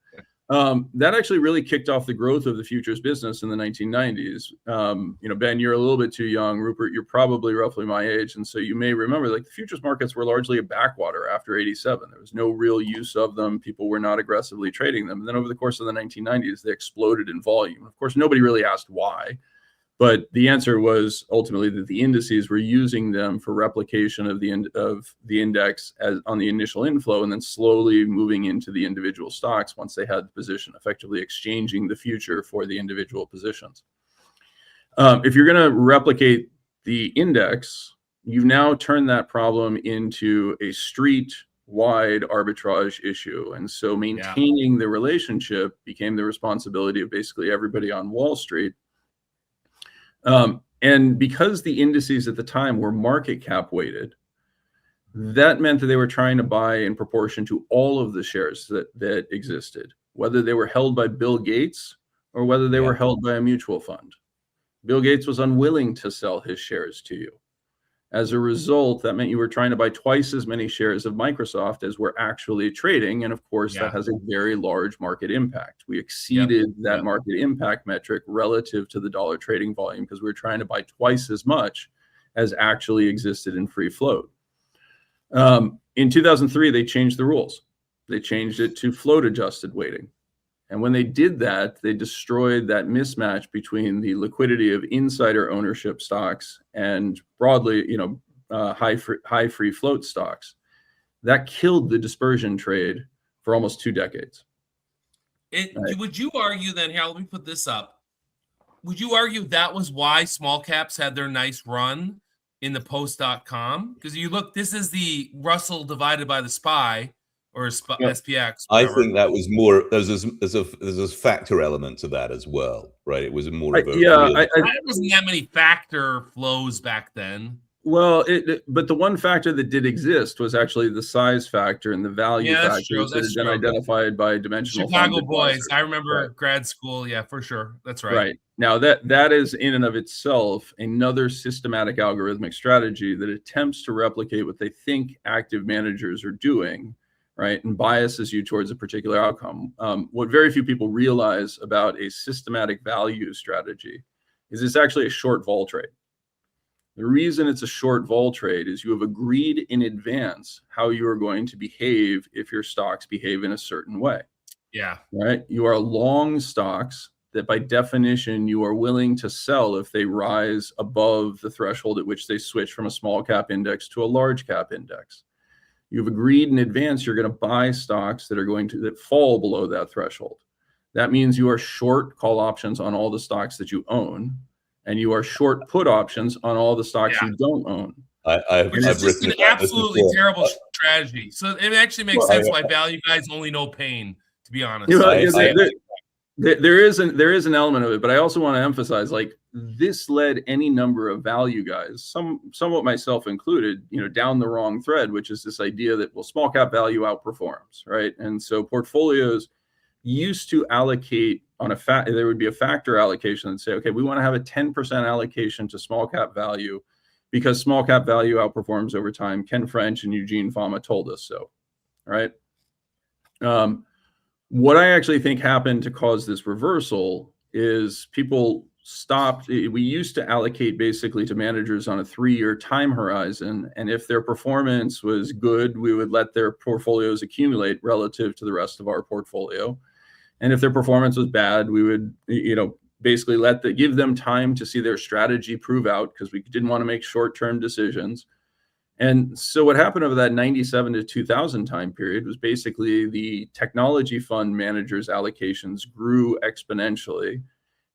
That actually really kicked off the growth of the futures business in the 1990s. Ben, you're a little bit too young. Rupert, you're probably roughly my age, and so you may remember, like, the futures markets were largely a backwater after '87. There was no real use of them. People were not aggressively trading them. And then over the course of the 1990s, they exploded in volume. Of course, nobody really asked why. But the answer was ultimately that the indices were using them for replication of the index as on the initial inflow, and then slowly moving into the individual stocks once they had the position, effectively exchanging the future for the individual positions. If you're going to replicate the index, you've now turned that problem into a street-wide arbitrage issue. And so maintaining the relationship became the responsibility of basically everybody on Wall Street. And because the indices at the time were market cap weighted, that meant that they were trying to buy in proportion to all of the shares that existed, whether they were held by Bill Gates or whether they were held by a mutual fund. Bill Gates was unwilling to sell his shares to you. As a result, that meant you were trying to buy twice as many shares of Microsoft as we're actually trading. And of course, that has a very large market impact. We exceeded that market impact metric relative to the dollar trading volume because we were trying to buy twice as much as actually existed in free float. In 2003, they changed the rules. They changed it to float adjusted weighting. And when they did that, they destroyed that mismatch between the liquidity of insider ownership stocks and broadly, high free float stocks. That killed the dispersion trade for almost 2 decades. Would you argue then, here, let me put this up. Would you argue that was why small caps had their nice run in the post.com? Because you look, this is the Russell divided by the SPY. Or SPX. I think that was more. There's a factor element to that as well, right? It was more of a. There wasn't that many factor flows back then. Well, but the one factor that did exist was actually the size factor and the value factors that had been identified by dimensional Chicago boys. I remember grad school. Yeah, for sure. That's right. Right. Now that is in and of itself another systematic algorithmic strategy that attempts to replicate what they think active managers are doing. Right, and biases you towards a particular outcome. What very few people realize about a systematic value strategy is it's actually a short vol trade. The reason it's a short vol trade is you have agreed in advance how you are going to behave if your stocks behave in a certain way. Yeah. Right. You are long stocks that by definition you are willing to sell if they rise above the threshold at which they switch from a small cap index to a large cap index. You've agreed in advance you're going to buy stocks that fall below that threshold. That means you are short call options on all the stocks that you own, and you are short put options on all the stocks you don't own. Which is just an absolutely terrible strategy. So it actually makes sense why value guys only know pain, to be honest. There is an element of it, but I also want to emphasize, like, this led any number of value guys, somewhat myself included, down the wrong thread, which is this idea that, well, small cap value outperforms, right? And so portfolios used to allocate there would be a factor allocation and say, okay, we want to have a 10% allocation to small cap value because small cap value outperforms over time. Ken French and Eugene Fama told us so, right? What I actually think happened to cause this reversal is people stopped. We used to allocate basically to managers on a 3-year time horizon. And if their performance was good, we would let their portfolios accumulate relative to the rest of our portfolio. And if their performance was bad, we would, basically give them time to see their strategy prove out, because we didn't want to make short-term decisions. And so what happened over that 97 to 2000 time period was basically the technology fund managers' allocations grew exponentially.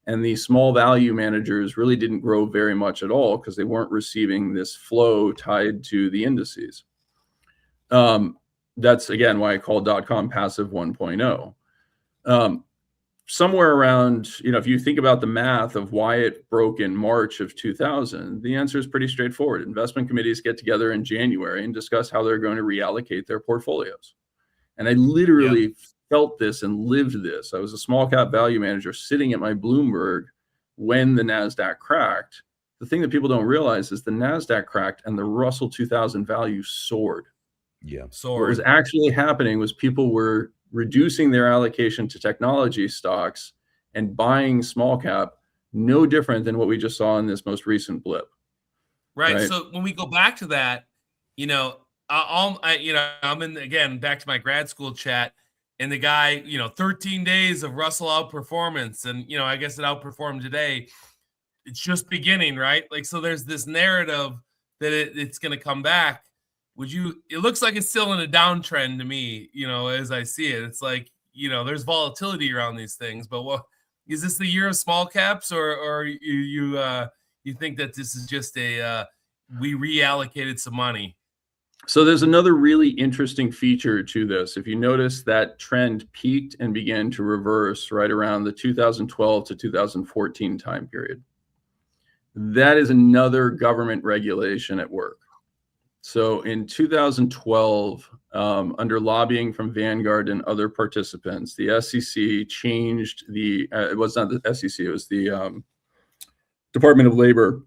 And the small value managers really didn't grow very much at all, because they weren't receiving this flow tied to the indices. That's, again, why I call .com passive 1.0. Somewhere around, if you think about the math of why it broke in March of 2000, the answer is pretty straightforward. Investment committees get together in January and discuss how they're going to reallocate their portfolios. And I literally felt this and lived this. I was a small cap value manager sitting at my Bloomberg when the NASDAQ cracked. The thing that people don't realize is the NASDAQ cracked and the Russell 2000 value soared. Soared. What was actually happening was people were reducing their allocation to technology stocks and buying small cap, no different than what we just saw in this most recent blip. Right. So when we go back to that, I'm in, again, back to my grad school chat, and the guy, 13 days of Russell outperformance. And, I guess it outperformed today. It's just beginning, right? Like, so there's this narrative that it's going to come back. It looks like it's still in a downtrend to me, as I see it. It's like, there's volatility around these things, but is this the year of small caps, or you think that this is just we reallocated some money? So there's another really interesting feature to this. If you notice, that trend peaked and began to reverse right around the 2012 to 2014 time period. That is another government regulation at work. So in 2012, under lobbying from Vanguard and other participants, the SEC changed it was not the SEC, it was the Department of Labor,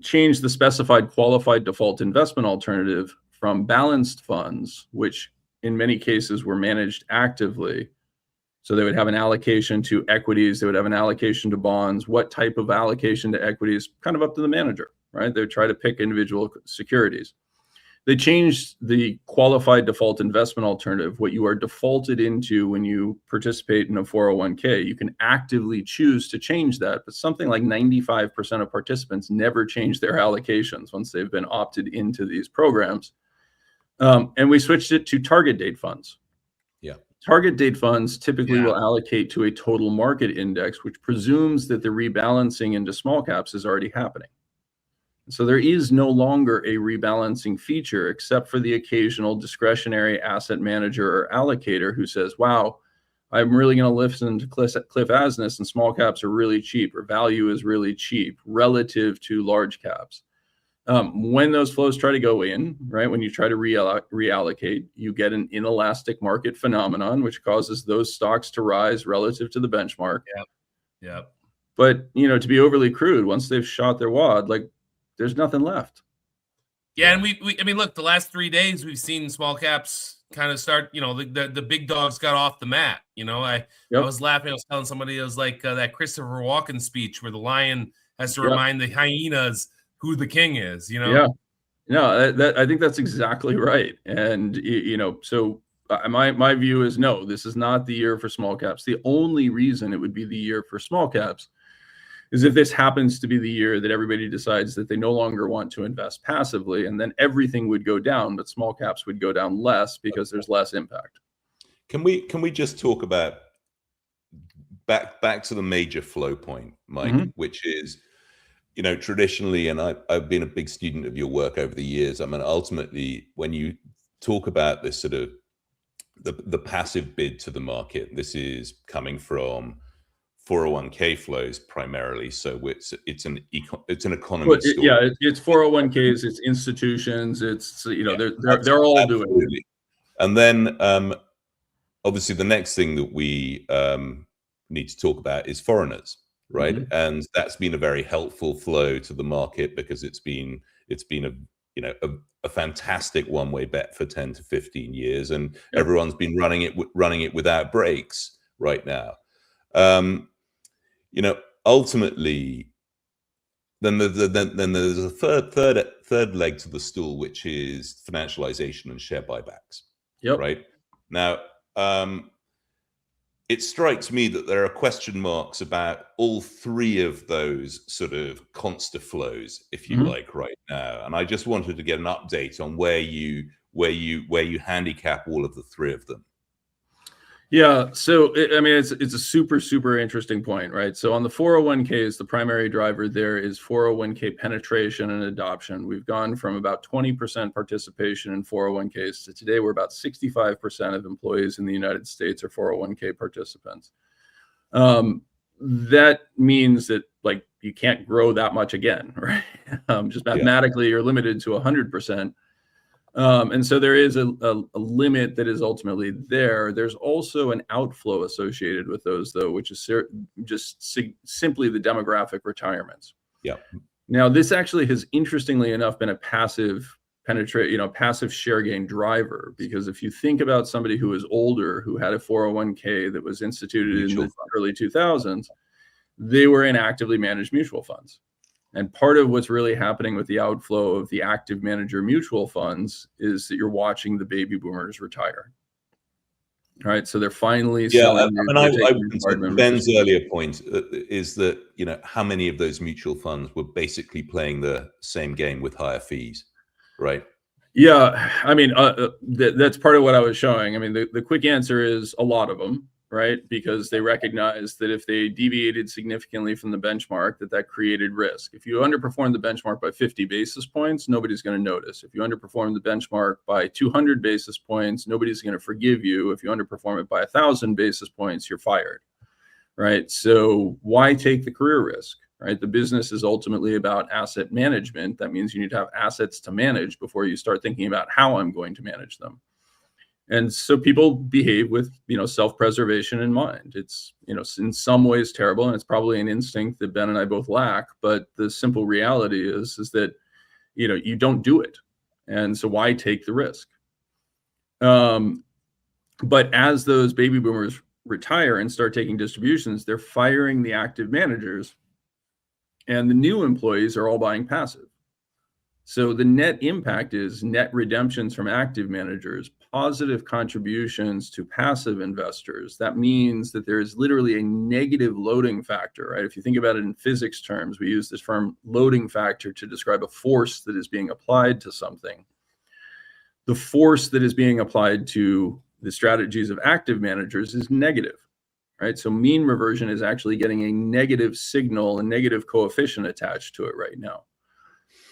changed the specified qualified default investment alternative from balanced funds, which in many cases were managed actively. So they would have an allocation to equities, they would have an allocation to bonds. What type of allocation to equities, kind of up to the manager, right? They would try to pick individual securities. They changed the qualified default investment alternative, what you are defaulted into when you participate in a 401k. You can actively choose to change that, but something like 95% of participants never change their allocations once they've been opted into these programs. And we switched it to target date funds. Target date funds typically will allocate to a total market index, which presumes that the rebalancing into small caps is already happening. So there is no longer a rebalancing feature, except for the occasional discretionary asset manager or allocator who says, wow, I'm really going to listen to Cliff Asness, and small caps are really cheap, or value is really cheap relative to large caps. When those flows try to go in, right, when you try to reallocate, you get an inelastic market phenomenon, which causes those stocks to rise relative to the benchmark. But, to be overly crude, once they've shot their wad, like, there's nothing left. And I mean, look, the last 3 days we've seen small caps kind of start, the big dogs got off the mat. I was laughing. I was telling somebody, it was like that Christopher Walken speech where the lion has to remind the hyenas who the king is, Yeah. No, I think that's exactly right. And, so my view is, no, this is not the year for small caps. The only reason it would be the year for small caps is if this happens to be the year that everybody decides that they no longer want to invest passively, and then everything would go down, but small caps would go down less because there's less impact. Can we just talk about back to the major flow point, Mike, which is, traditionally, and I've been a big student of your work over the years. I mean, ultimately, when you talk about this sort of the passive bid to the market, this is coming from 401k flows primarily. So it's an economy story. Yeah, it's 401ks, it's institutions, it's they're all doing it. And then obviously the next thing that we need to talk about is foreigners, right? And that's been a very helpful flow to the market because it's been a fantastic one-way bet for 10 to 15 years, and everyone's been running it without breaks right now. ultimately, then there's a third leg to the stool, which is financialization and share buybacks. Yep. Right now, it strikes me that there are question marks about all three of those sort of consta flows, if you like, right now. And I just wanted to get an update on where you handicap all of the three of them. Yeah, so I mean, it's a super interesting point, right? So on the 401ks, the primary driver there is 401k penetration and adoption. We've gone from about 20% participation in 401ks to today we're about 65% of employees in the United States are 401k participants. That means that like you can't grow that much again, right? Just mathematically, you're limited to 100%. And so there is a limit that is ultimately there. There's also an outflow associated with those, though, which is just simply the demographic retirements. Yeah. Now, this actually has, interestingly enough, been a passive passive share gain driver, because if you think about somebody who is older, who had a 401k that was instituted in the early 2000s, they were in actively managed mutual funds. And part of what's really happening with the outflow of the active manager mutual funds is that you're watching the baby boomers retire. All right, so they're finally selling. Ben's earlier point is that, you know, how many of those mutual funds were basically playing the same game with higher fees, right? Yeah, I mean, that's part of what I was showing. I mean, the quick answer is a lot of them, right? Because they recognized that if they deviated significantly from the benchmark, that created risk. If you underperform the benchmark by 50 basis points, nobody's going to notice. If you underperform the benchmark by 200 basis points, nobody's going to forgive you. If you underperform it by 1,000 basis points, you're fired, right? So why take the career risk, right? The business is ultimately about asset management. That means you need to have assets to manage before you start thinking about how I'm going to manage them. And so people behave with, you know, self-preservation in mind. It's, you know, in some ways terrible, and it's probably an instinct that Ben and I both lack. But the simple reality is that, you know, you don't do it. And so why take the risk? But as those baby boomers retire and start taking distributions, they're firing the active managers, and the new employees are all buying passive. So the net impact is net redemptions from active managers, positive contributions to passive investors. That means that there is literally a negative loading factor, right? If you think about it in physics terms, we use this term loading factor to describe a force that is being applied to something. The force that is being applied to the strategies of active managers is negative, right? So mean reversion is actually getting a negative signal, a negative coefficient attached to it right now.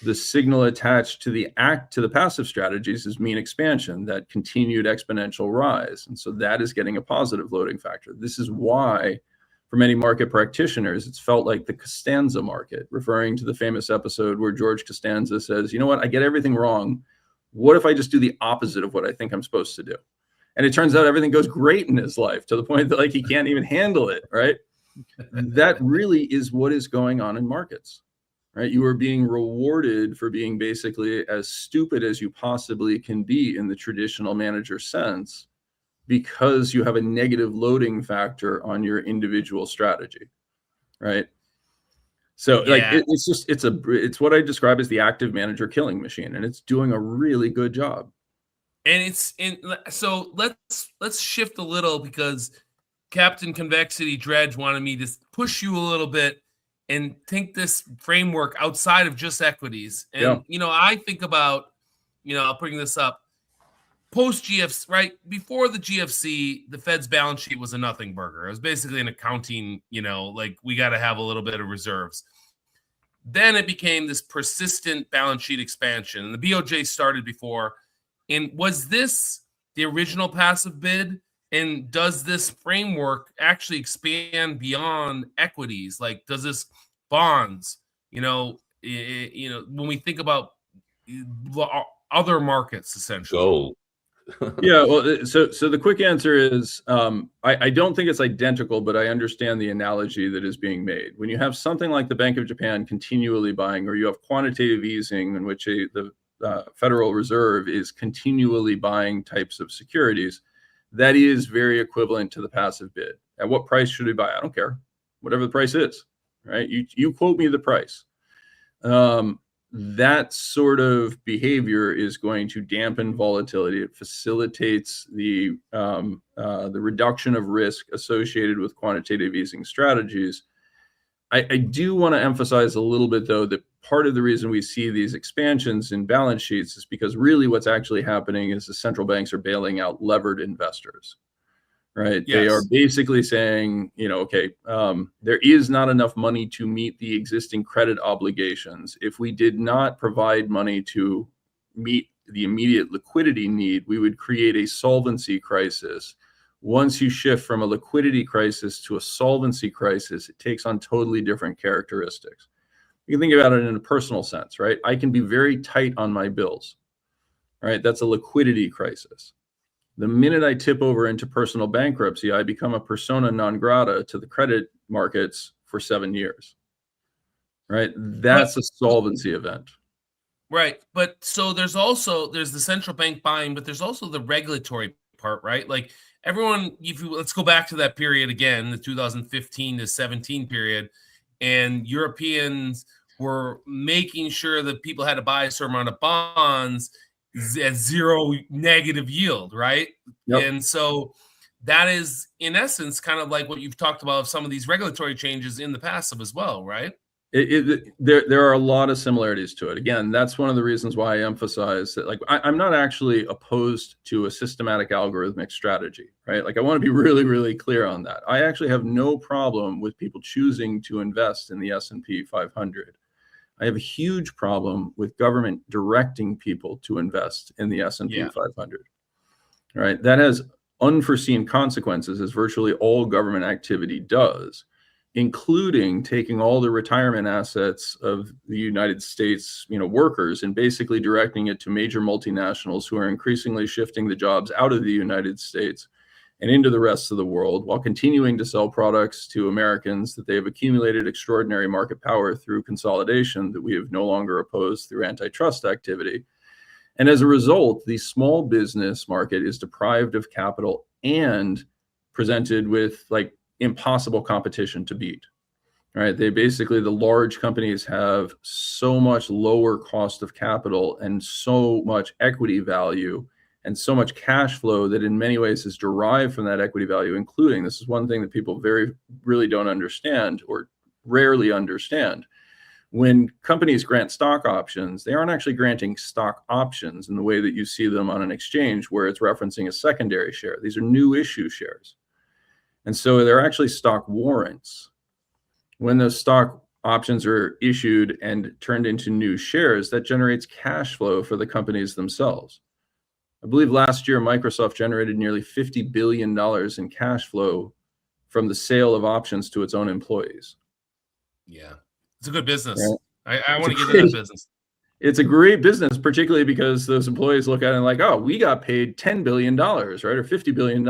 The signal attached to the passive strategies is mean expansion, that continued exponential rise. And so that is getting a positive loading factor. This is why, for many market practitioners, it's felt like the Costanza market, referring to the famous episode where George Costanza says, you know what, I get everything wrong. What if I just do the opposite of what I think I'm supposed to do? And it turns out everything goes great in his life, to the point that like he can't even handle it, right? That really is what is going on in markets. Right, you are being rewarded for being basically as stupid as you possibly can be in the traditional manager sense, because you have a negative loading factor on your individual strategy, right? So like it's what I describe as the active manager killing machine, and it's doing a really good job. And so let's shift a little, because Captain Convexity Dredge wanted me to push you a little bit and think this framework outside of just equities. And, you know, I think about, you know, I'll bring this up, post GFC, right? Before the GFC, the Fed's balance sheet was a nothing burger. It was basically an accounting, you know, like we got to have a little bit of reserves. Then it became this persistent balance sheet expansion, and the BOJ started before. And was this the original passive bid? And does this framework actually expand beyond equities? Like, does this bonds, you know, when we think about other markets, essentially? Gold. Yeah, well, so the quick answer is I don't think it's identical, but I understand the analogy that is being made. When you have something like the Bank of Japan continually buying, or you have quantitative easing in which the Federal Reserve is continually buying types of securities, that is very equivalent to the passive bid. At what price should we buy? I don't care. Whatever the price is, right? You quote me the price. That sort of behavior is going to dampen volatility. It facilitates the reduction of risk associated with quantitative easing strategies. I do want to emphasize a little bit, though, that part of the reason we see these expansions in balance sheets is because really what's actually happening is the central banks are bailing out levered investors, right? Yes. They are basically saying, okay, there is not enough money to meet the existing credit obligations. If we did not provide money to meet the immediate liquidity need, we would create a solvency crisis. Once you shift from a liquidity crisis to a solvency crisis, it takes on totally different characteristics. You can think about it in a personal sense, right? I can be very tight on my bills, right? That's a liquidity crisis. The minute I tip over into personal bankruptcy, I become a persona non grata to the credit markets for 7 years, right? That's a solvency event. Right. But so there's the central bank buying, but there's also the regulatory part, right? Like everyone, let's go back to that period again, the 2015 to 17 period, and Europeans were making sure that people had to buy a certain amount of bonds at zero negative yield, right? Yep. And so that is, in essence, kind of like what you've talked about of some of these regulatory changes in the passive as well, right? There are a lot of similarities to it. Again, that's one of the reasons why I emphasize that, like, I'm not actually opposed to a systematic algorithmic strategy, right? Like, I want to be really, really clear on that. I actually have no problem with people choosing to invest in the S&P 500. I have a huge problem with government directing people to invest in the S&P 500, right? That has unforeseen consequences, as virtually all government activity does, including taking all the retirement assets of the United States, workers, and basically directing it to major multinationals who are increasingly shifting the jobs out of the United States and into the rest of the world, while continuing to sell products to Americans that they have accumulated extraordinary market power through consolidation that we have no longer opposed through antitrust activity. And as a result, the small business market is deprived of capital and presented with impossible competition to beat, right? The large companies have so much lower cost of capital and so much equity value and so much cash flow that in many ways is derived from that equity value, including, this is one thing that people really don't understand or rarely understand. When companies grant stock options, they aren't actually granting stock options in the way that you see them on an exchange where it's referencing a secondary share. These are new issue shares. And so they're actually stock warrants. When those stock options are issued and turned into new shares, that generates cash flow for the companies themselves. I believe last year, Microsoft generated nearly $50 billion in cash flow from the sale of options to its own employees. Yeah, it's a good business. Right? I want to get into that business. It's a great business, particularly because those employees look at it like, oh, we got paid $10 billion, right? Or $50 billion.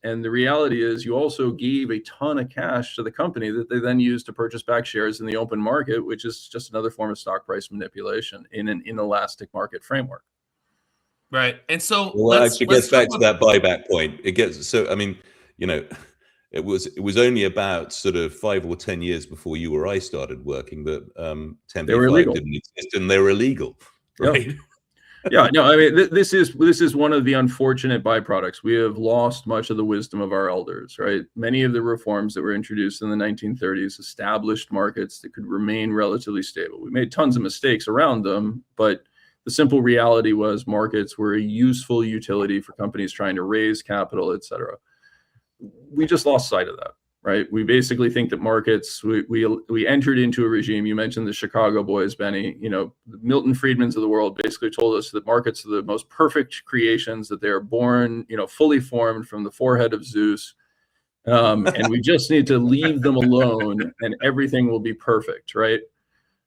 And the reality is you also gave a ton of cash to the company that they then use to purchase back shares in the open market, which is just another form of stock price manipulation in an inelastic market framework. Right. And so let's get back to that buyback point. It was only about sort of 5 or 10 years before you or I started working that 10b5 didn't exist, and they were illegal, right? Yeah, no, I mean, this is one of the unfortunate byproducts. We have lost much of the wisdom of our elders, right? Many of the reforms that were introduced in the 1930s established markets that could remain relatively stable. We made tons of mistakes around them, but the simple reality was markets were a useful utility for companies trying to raise capital, et cetera. We just lost sight of that, right? We basically think that markets, we entered into a regime. You mentioned the Chicago boys, Benny. Milton Friedmans of the world basically told us that markets are the most perfect creations, that they are born, fully formed from the forehead of Zeus. And we just need to leave them alone and everything will be perfect, right?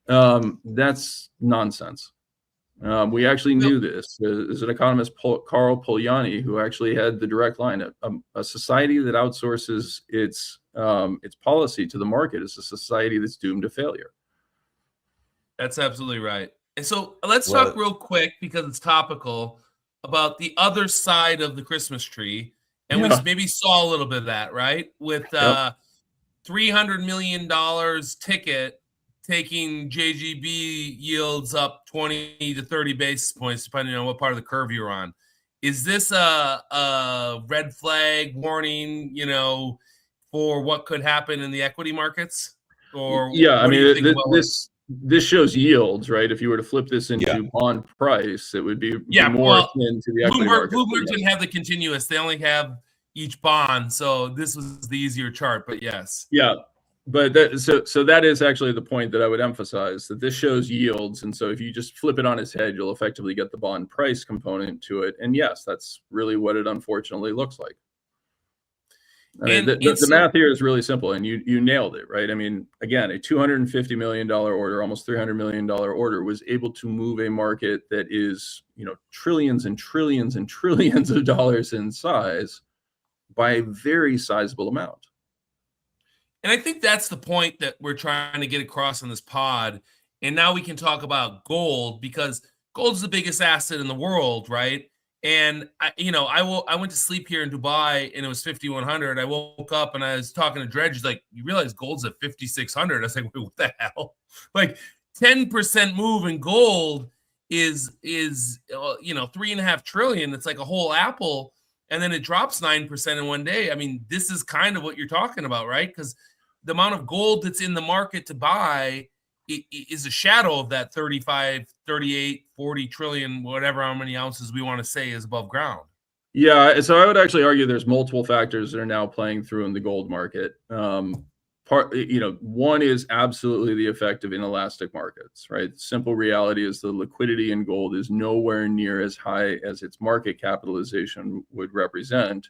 That's nonsense. We actually knew this. There's an economist, Carl Polanyi, who actually had the direct line. A society that outsources its policy to the market is a society that's doomed to failure. That's absolutely right. And so let's talk real quick, because it's topical, about the other side of the Christmas tree. And we maybe saw a little bit of that, right? With $300 million ticket taking JGB yields up 20 to 30 basis points, depending on what part of the curve you're on. Is this a red flag warning, for what could happen in the equity markets? Or yeah, I mean, this shows yields, right? If you were to flip this into bond price, it would be more akin to the equity market. Bloomberg didn't have the continuous; they only have each bond, so this was the easier chart. But yes, yeah, but that is actually the point that I would emphasize, that this shows yields, and so if you just flip it on its head, you'll effectively get the bond price component to it. And yes, that's really what it unfortunately looks like. I mean, the math here is really simple, and you nailed it, right? I mean, again, a $250 million order, almost $300 million order, was able to move a market that is, trillions and trillions and trillions of dollars in size by a very sizable amount. And I think that's the point that we're trying to get across in this pod. And now we can talk about gold, because gold is the biggest asset in the world, right? And I went to sleep here in Dubai, and it was 5,100. I woke up and I was talking to Dredge. He's like, "You realize gold's at 5,600?" I was like, "Wait, what the hell?" Like 10% move in gold is 3.5 trillion. It's like a whole apple, and then it drops 9% in one day. I mean, this is kind of what you're talking about, right? Because the amount of gold that's in the market to buy is a shadow of that 35, 38, 40 trillion, whatever, how many ounces we want to say is above ground. Yeah, so I would actually argue there's multiple factors that are now playing through in the gold market. One is absolutely the effect of inelastic markets, right? The simple reality is the liquidity in gold is nowhere near as high as its market capitalization would represent.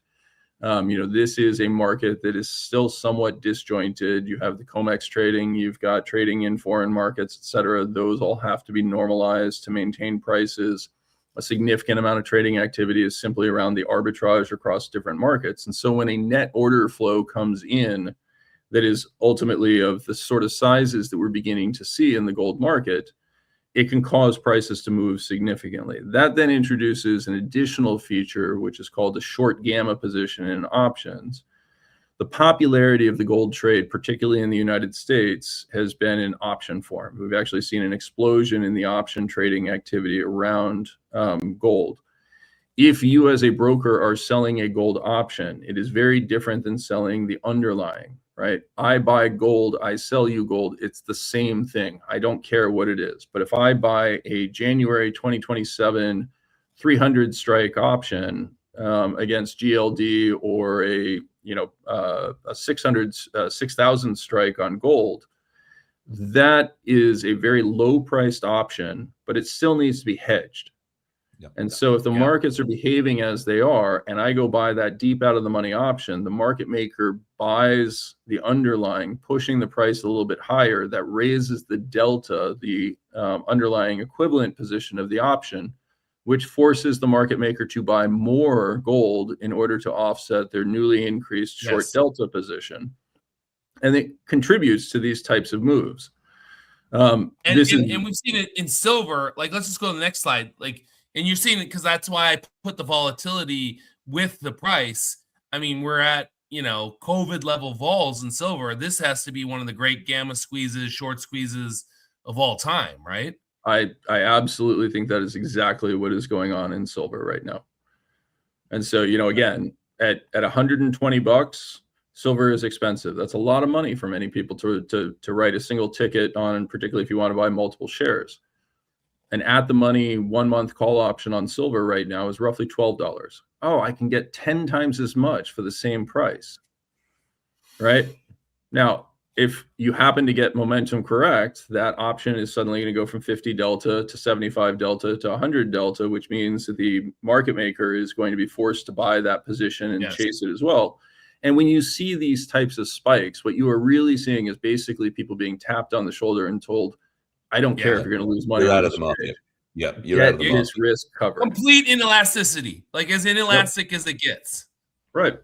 This is a market that is still somewhat disjointed. You have the COMEX trading, you've got trading in foreign markets, et cetera. Those all have to be normalized to maintain prices. A significant amount of trading activity is simply around the arbitrage across different markets. And so when a net order flow comes in that is ultimately of the sort of sizes that we're beginning to see in the gold market, it can cause prices to move significantly. That then introduces an additional feature, which is called the short gamma position in options. The popularity of the gold trade, particularly in the United States, has been in option form. We've actually seen an explosion in the option trading activity around gold. If you as a broker are selling a gold option, it is very different than selling the underlying, right? I buy gold, I sell you gold. It's the same thing. I don't care what it is. But if I buy a January 2027 300 strike option against GLD, or a 6,000 strike on gold, that is a very low priced option, but it still needs to be hedged. So if the markets are behaving as they are, and I go buy that deep out of the money option, the market maker buys the underlying, pushing the price a little bit higher. That raises the delta, the underlying equivalent position of the option, which forces the market maker to buy more gold in order to offset their newly increased short delta position. And it contributes to these types of moves. And we've seen it in silver. Like, let's just go to the next slide. And you're seeing it because that's why I put the volatility with the price. I mean, we're at, COVID level vols in silver. This has to be one of the great gamma squeezes, short squeezes of all time, right? I absolutely think that is exactly what is going on in silver right now. And so, again, at $120, silver is expensive. That's a lot of money for many people to write a single ticket on, particularly if you want to buy multiple shares. An at the money 1 month call option on silver right now is roughly $12. Oh, I can get 10 times as much for the same price, right? Now, if you happen to get momentum correct, that option is suddenly going to go from 50 delta to 75 delta to 100 delta, which means that the market maker is going to be forced to buy that position and chase it as well. And when you see these types of spikes, what you are really seeing is basically people being tapped on the shoulder and told, I don't care if you're going to lose money. You're out of the market. Yeah, you're out of the market. Risk covered. Complete inelasticity, like as inelastic as it gets. Right.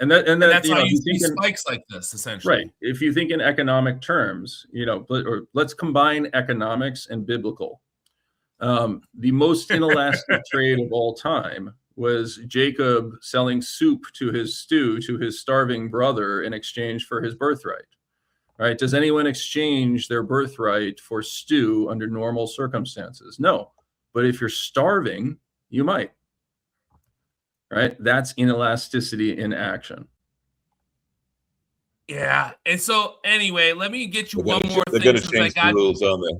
And that's how you see spikes like this, essentially. Right. If you think in economic terms, or let's combine economics and biblical. The most inelastic trade of all time was Jacob selling soup to his stew to his starving brother in exchange for his birthright. Right? Does anyone exchange their birthright for stew under normal circumstances? No. But if you're starving, you might. Right? That's inelasticity in action. Yeah. And so anyway, let me get you one more thing. They're going to change the rules, aren't they?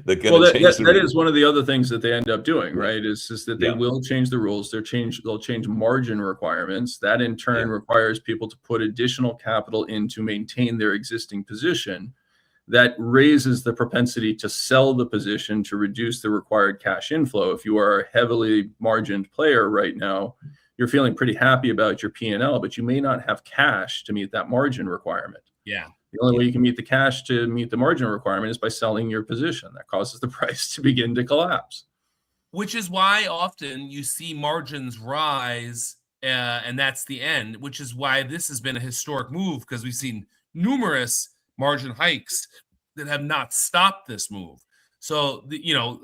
They're going to change the rules. That is one of the other things that they end up doing, right? Is that they will change the rules. They'll change margin requirements. That in turn requires people to put additional capital in to maintain their existing position. That raises the propensity to sell the position to reduce the required cash inflow. If you are a heavily margined player right now, you're feeling pretty happy about your P&L, but you may not have cash to meet that margin requirement. Yeah. The only way you can meet the cash to meet the margin requirement is by selling your position. That causes the price to begin to collapse. Which is why often you see margins rise, and that's the end, which is why this has been a historic move, because we've seen numerous margin hikes that have not stopped this move. So,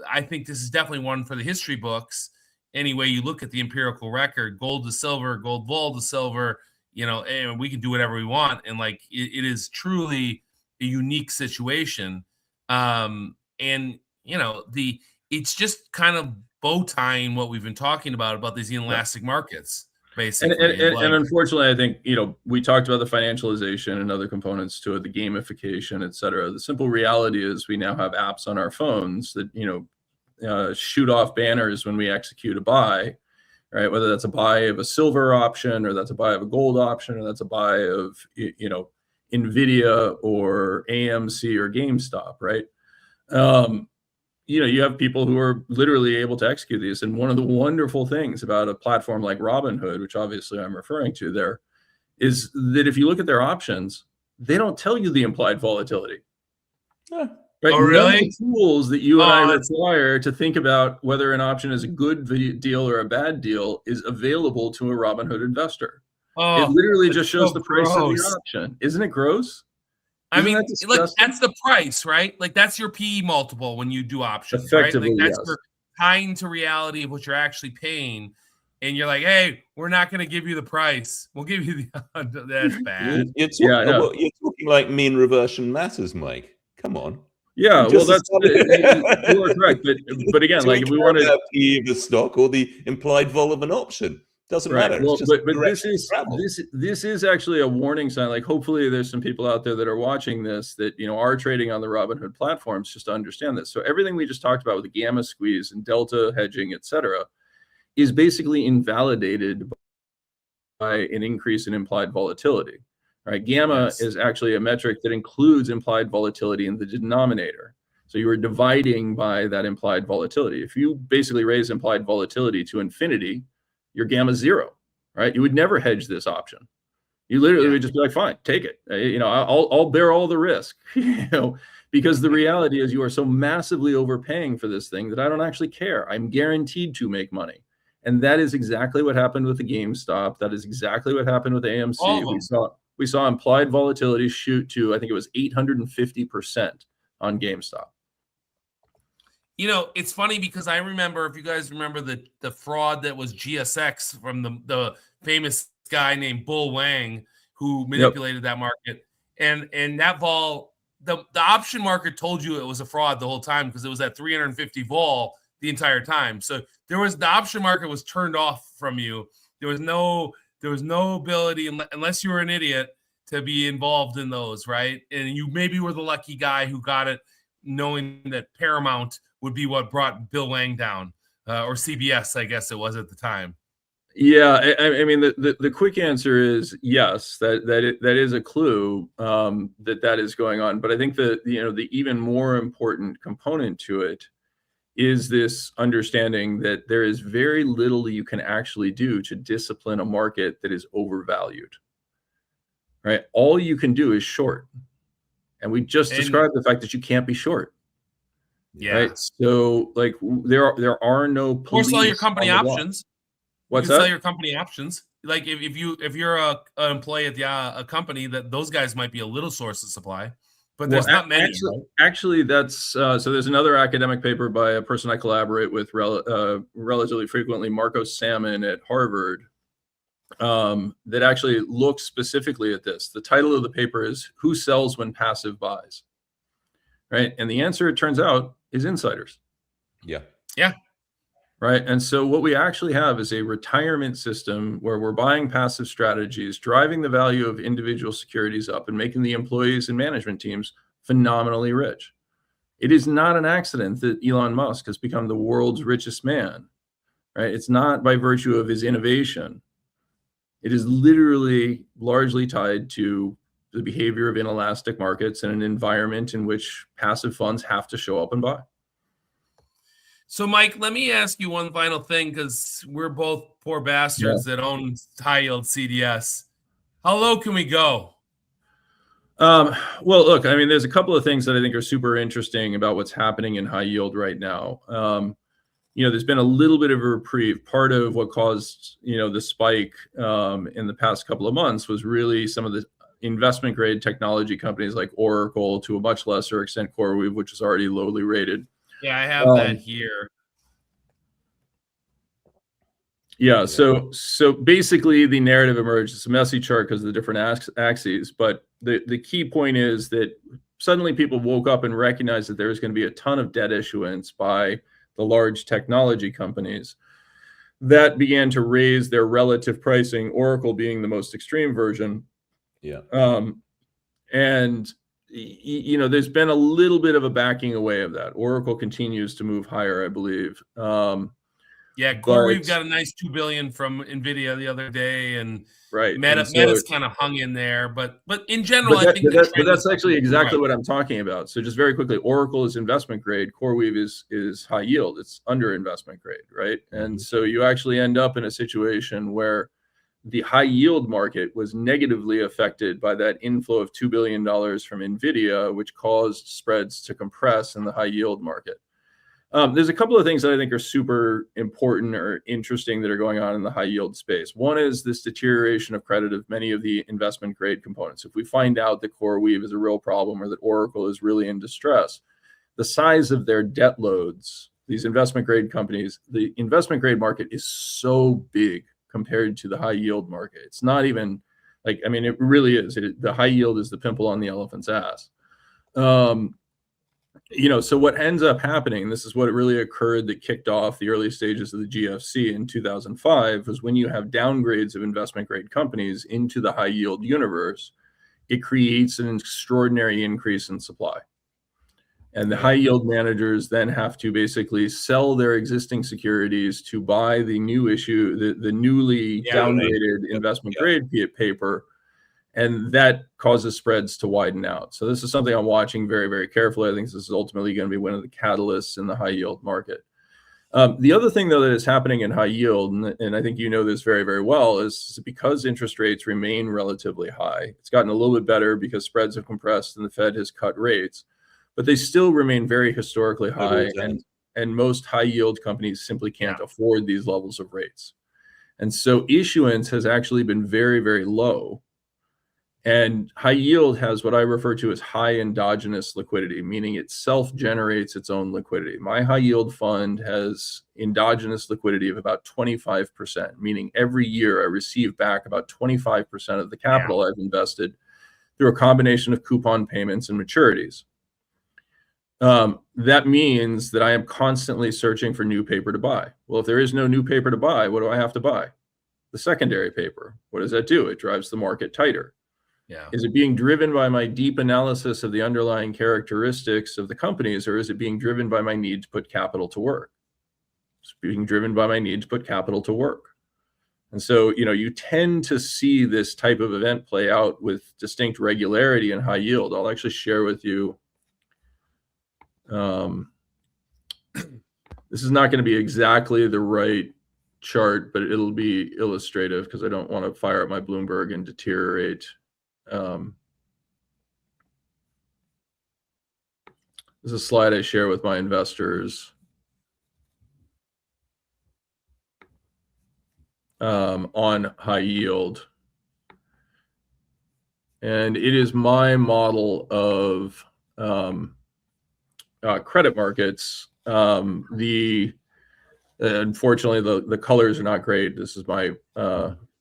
I think this is definitely one for the history books. Any way you look at the empirical record, gold to silver, gold vol to silver, and we can do whatever we want. And like, it is truly a unique situation. It's just kind of bow tying what we've been talking about these inelastic markets, basically. And unfortunately, I think, we talked about the financialization and other components to it, the gamification, et cetera. The simple reality is we now have apps on our phones that, shoot off banners when we execute a buy, right? Whether that's a buy of a silver option, or that's a buy of a gold option, or that's a buy of, NVIDIA or AMC or GameStop, right? You have people who are literally able to execute these. And one of the wonderful things about a platform like Robinhood, which obviously I'm referring to there, is that if you look at their options, they don't tell you the implied volatility. Yeah. Right? Oh, really? None of the tools that you and I require to think about whether an option is a good deal or a bad deal is available to a Robinhood investor. It literally just shows the price of the option. Isn't it gross? Look, that's the price, right? Like, that's your PE multiple when you do options, effectively, right? Like, that's your tying to reality of what you're actually paying. And you're like, hey, we're not going to give you the price. We'll give you the that's bad. You're talking like mean reversion matters, Mike. Come on. Yeah, well, that's you are correct. But again, like, if we want to PE of a stock or the implied vol of an option, doesn't matter. Well, but this is actually a warning sign. Like, hopefully there's some people out there that are watching this that are trading on the Robinhood platforms, just to understand this. So everything we just talked about with the gamma squeeze and delta hedging, et cetera, is basically invalidated by an increase in implied volatility. Right? Gamma is actually a metric that includes implied volatility in the denominator. So you are dividing by that implied volatility. If you basically raise implied volatility to infinity, your gamma is zero, right? You would never hedge this option. You literally would just be like, fine, take it. I'll bear all the risk, because the reality is you are so massively overpaying for this thing that I don't actually care. I'm guaranteed to make money. And that is exactly what happened with the GameStop. That is exactly what happened with AMC. We saw implied volatility shoot to, I think it was 850% on GameStop. It's funny because I remember, if you guys remember the fraud that was GSX from the famous guy named Bull Wang, who manipulated that market. And that vol, the option market told you it was a fraud the whole time, because it was at 350 vol the entire time. So the option market was turned off from you. There was no ability, unless you were an idiot, to be involved in those, right? And you maybe were the lucky guy who got it, knowing that Paramount would be what brought Bill Wang down, or CBS, I guess it was at the time. Yeah, I mean, the quick answer is yes. That is a clue that is going on. But I think the even more important component to it is this understanding that there is very little you can actually do to discipline a market that is overvalued. Right? All you can do is short. And we just described the fact that you can't be short. Yeah. Right? So, like, there are no police. Or sell your company options. What's that? Sell your company options. Like, if you're an employee at a company, that those guys might be a little source of supply, but there's not many. Actually, that's so. There's another academic paper by a person I collaborate with relatively frequently, Marco Salmon at Harvard, that actually looks specifically at this. The title of the paper is "Who Sells When Passive Buys?" Right, and the answer, it turns out, is insiders. Yeah. Right. And so what we actually have is a retirement system where we're buying passive strategies, driving the value of individual securities up and making the employees and management teams phenomenally rich. It is not an accident that Elon Musk has become the world's richest man, right? It's not by virtue of his innovation. It is literally largely tied to the behavior of inelastic markets and an environment in which passive funds have to show up and buy. So, Mike, let me ask you one final thing, because we're both poor bastards that own high-yield CDS. How low can we go? Well, look, I mean, there's a couple of things that I think are super interesting about what's happening in high yield right now. There's been a little bit of a reprieve. Part of what caused, the spike in the past couple of months was really some of the investment grade technology companies like Oracle, to a much lesser extent CoreWeave, which is already lowly rated. Yeah, I have that here. Yeah, so basically the narrative emerged. It's a messy chart because of the different axes, but the key point is that suddenly people woke up and recognized that there's going to be a ton of debt issuance by the large technology companies that began to raise their relative pricing, Oracle being the most extreme version. Yeah. And there's been a little bit of a backing away of that. Oracle continues to move higher, I believe. Yeah, CoreWeave got a nice $2 billion from NVIDIA the other day, and Meta's kind of hung in there. But in general, I think that's actually exactly what I'm talking about. So just very quickly, Oracle is investment grade. CoreWeave is high yield. It's under investment grade, right? And so you actually end up in a situation where the high yield market was negatively affected by that inflow of $2 billion from NVIDIA, which caused spreads to compress in the high yield market. There's a couple of things that I think are super important or interesting that are going on in the high yield space. One is this deterioration of credit of many of the investment grade components. If we find out that CoreWeave is a real problem or that Oracle is really in distress, the size of their debt loads, these investment grade companies, the investment grade market is so big compared to the high yield market. It's not even it really is. The high yield is the pimple on the elephant's ass. So what ends up happening, and this is what it really occurred that kicked off the early stages of the GFC in 2005, was when you have downgrades of investment grade companies into the high yield universe, it creates an extraordinary increase in supply. And the high yield managers then have to basically sell their existing securities to buy the new issue, the newly downgraded investment grade paper. And that causes spreads to widen out. So this is something I'm watching very, very carefully. I think this is ultimately going to be one of the catalysts in the high yield market. The other thing, though, that is happening in high yield, and I think you know this very, very well, is because interest rates remain relatively high. It's gotten a little bit better because spreads have compressed and the Fed has cut rates, but they still remain very historically high. And most high yield companies simply can't afford these levels of rates. And so issuance has actually been very, very low. And high yield has what I refer to as high endogenous liquidity, meaning it self-generates its own liquidity. My high yield fund has endogenous liquidity of about 25%, meaning every year I receive back about 25% of the capital I've invested through a combination of coupon payments and maturities. That means that I am constantly searching for new paper to buy. Well, if there is no new paper to buy, what do I have to buy? The secondary paper. What does that do? It drives the market tighter. Yeah. Is it being driven by my deep analysis of the underlying characteristics of the companies, or is it being driven by my need to put capital to work? It's being driven by my need to put capital to work. And so, you tend to see this type of event play out with distinct regularity in high yield. I'll actually share with you. This is not going to be exactly the right chart, but it'll be illustrative because I don't want to fire up my Bloomberg and deteriorate. This is a slide I share with my investors on high yield. And it is my model of credit markets. Unfortunately, the colors are not great. This is my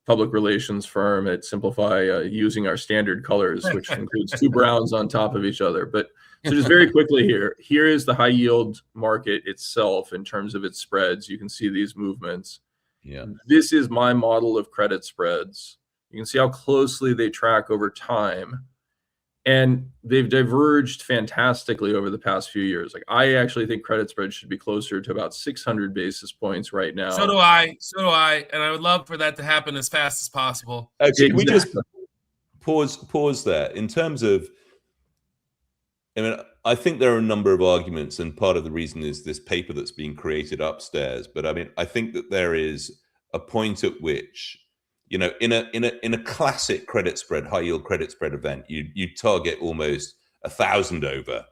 public relations firm at Simplify using our standard colors, which includes two browns on top of each other. But so just very quickly here is the high yield market itself in terms of its spreads. You can see these movements. Yeah. This is my model of credit spreads. You can see how closely they track over time. And they've diverged fantastically over the past few years. Like, I actually think credit spreads should be closer to about 600 basis points right now. So do I. So do I. And I would love for that to happen as fast as possible. Okay, can we just pause there? In terms of, I mean, I think there are a number of arguments, and part of the reason is this paper that's being created upstairs. But I mean, I think that there is a point at which, you know, in a classic credit spread, high yield credit spread event, you target almost 1,000 over,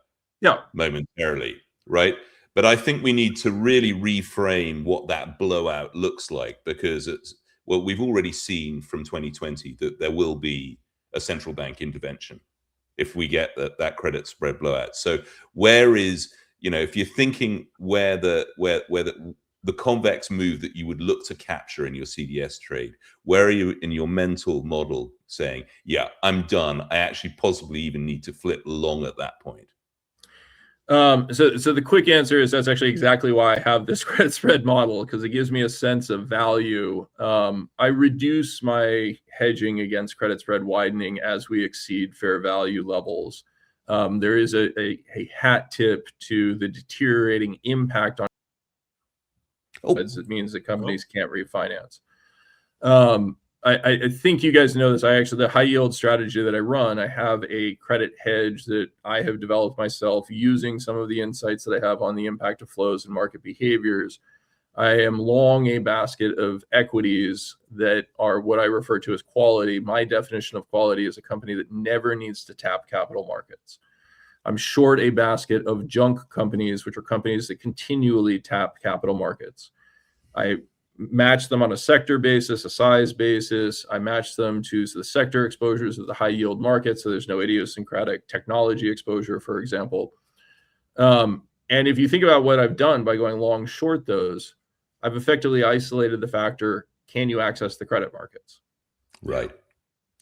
momentarily, right? But I think we need to really reframe what that blowout looks like, because well, we've already seen from 2020 that there will be a central bank intervention if we get that credit spread blowout. So where is, you know, if you're thinking where the convex move that you would look to capture in your CDS trade, where are you in your mental model saying, yeah, I'm done, I actually possibly even need to flip long at that point? So the quick answer is that's actually exactly why I have this credit spread model, because it gives me a sense of value. I reduce my hedging against credit spread widening as we exceed fair value levels. There is a hat tip to the deteriorating impact on it means that companies can't refinance. I think you guys know this. The high yield strategy that I run, I have a credit hedge that I have developed myself using some of the insights that I have on the impact of flows and market behaviors. I am long a basket of equities that are what I refer to as quality. My definition of quality is a company that never needs to tap capital markets. I'm short a basket of junk companies, which are companies that continually tap capital markets. I match them on a sector basis, a size basis. I match them to the sector exposures of the high yield market, so there's no idiosyncratic technology exposure, for example. And if you think about what I've done by going long short those, I've effectively isolated the factor, can you access the credit markets? Right.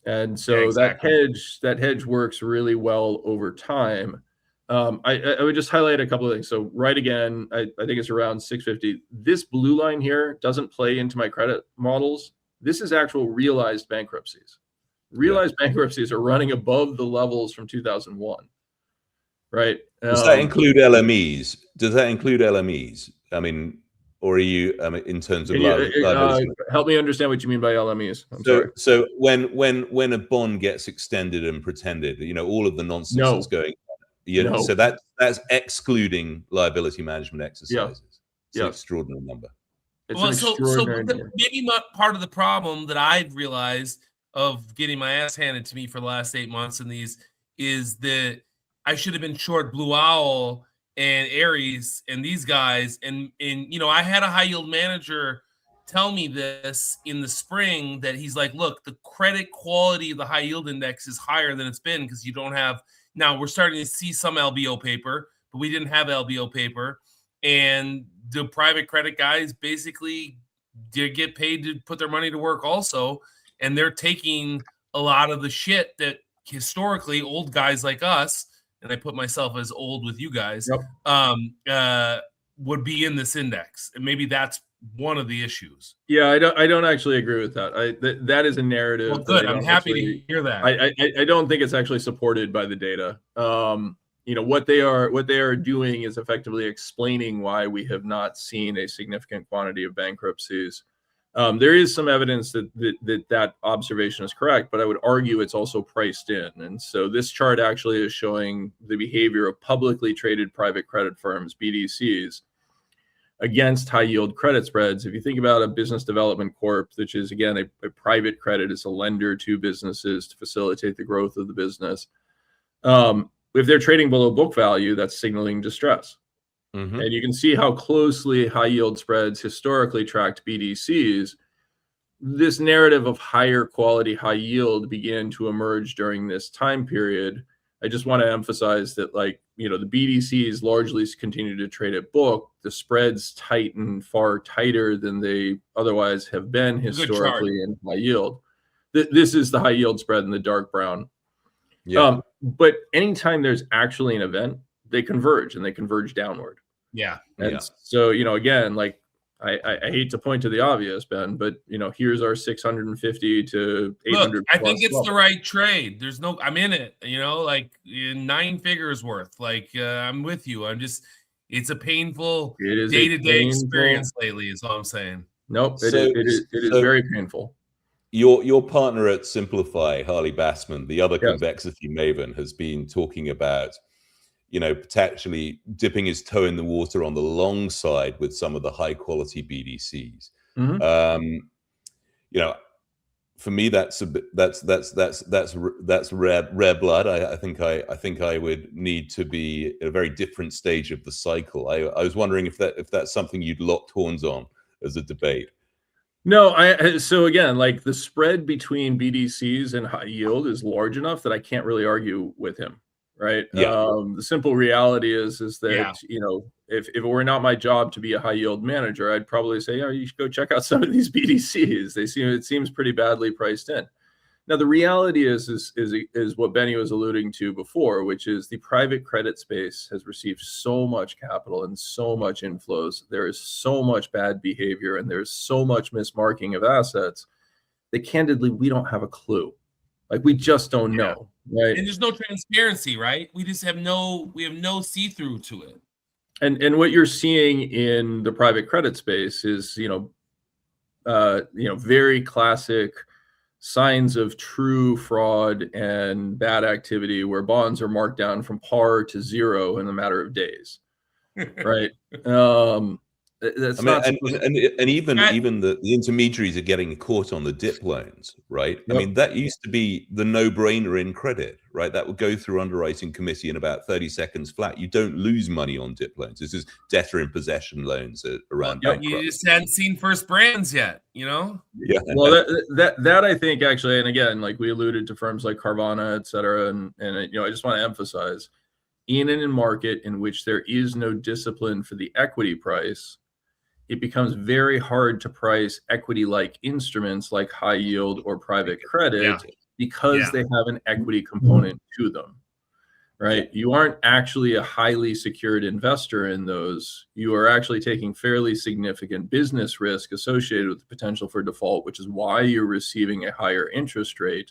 And so that hedge works really well over time. I would just highlight a couple of things. So right again, I think it's around 650. This blue line here doesn't play into my credit models. This is actual realized bankruptcies. Realized bankruptcies are running above the levels from 2001, right? Does that include LMEs? Does that include LMEs? I mean, or are you in terms of liability? Help me understand what you mean by LMEs. So when a bond gets extended and pretended, you know, all of the nonsense that's going on. So that's excluding liability management exercises. It's an extraordinary number. Maybe not part of the problem that I've realized of getting my ass handed to me for the last 8 months in these is that I should have been short Blue Owl and Aries and these guys. And you know, I had a high yield manager tell me this in the spring, that he's like, look, the credit quality of the high yield index is higher than it's been because you don't have, now we're starting to see some LBO paper, but we didn't have LBO paper. And the private credit guys basically did get paid to put their money to work also. And they're taking a lot of the shit that historically old guys like us, and I put myself as old with you guys, would be in this index. And maybe that's one of the issues. Yeah, I don't actually agree with that. That is a narrative. Well, good. I'm happy to hear that. I don't think it's actually supported by the data. You know, what they are doing is effectively explaining why we have not seen a significant quantity of bankruptcies. There is some evidence that observation is correct, but I would argue it's also priced in. And so this chart actually is showing the behavior of publicly traded private credit firms, BDCs, against high yield credit spreads. If you think about a business development corp, which is again a private credit, is a lender to businesses to facilitate the growth of the business. If they're trading below book value, that's signaling distress. Mm-hmm. And you can see how closely high yield spreads historically tracked BDCs. This narrative of higher quality high yield began to emerge during this time period. I just want to emphasize that, like, the BDCs largely continue to trade at book. The spreads tighten far tighter than they otherwise have been historically in high yield. This is the high yield spread in the dark brown. Yeah. But anytime there's actually an event, they converge, and they converge downward. Yeah. And so, again, like, I hate to point to the obvious, Ben, but here's our 650 to 800. Look, I think it's the right trade. There's no, I'm in it. Like in 9 figures worth. Like I'm with you. It's a painful day-to-day experience lately. Is all I'm saying. Nope, it is very painful. Your partner at Simplify, Harley Bassman, the other convexity maven, has been talking about, potentially dipping his toe in the water on the long side with some of the high quality BDCs. For me, that's rare blood. I think I would need to be at a very different stage of the cycle. I was wondering if that's something you'd locked horns on as a debate. No, so again, like, the spread between BDCs and high yield is large enough that I can't really argue with him, right? The simple reality is that if it were not my job to be a high yield manager, I'd probably say, you should go check out some of these BDCs. It seems pretty badly priced in. Now, the reality is what Benny was alluding to before, which is the private credit space has received so much capital and so much inflows. There is so much bad behavior, and there's so much mismarking of assets that, candidly, we don't have a clue. Like, we just don't know, right? And there's no transparency, right? We have no see-through to it. And what you're seeing in the private credit space is, very classic signs of true fraud and bad activity, where bonds are marked down from par to zero in a matter of days, right? That's even the intermediaries are getting caught on the dip loans, right? I mean, that used to be the no-brainer in credit, right? That would go through underwriting committee in about 30 seconds flat. You don't lose money on dip loans. This is debtor in possession loans around bankruptcy. You just hadn't seen First Brands yet, Yeah. Well, that I think, actually, and again, like, we alluded to firms like Carvana, et cetera, and I just want to emphasize, in a market in which there is no discipline for the equity price, it becomes very hard to price equity-like instruments like high yield or private credit because they have an equity component to them, right? You aren't actually a highly secured investor in those. You are actually taking fairly significant business risk associated with the potential for default, which is why you're receiving a higher interest rate.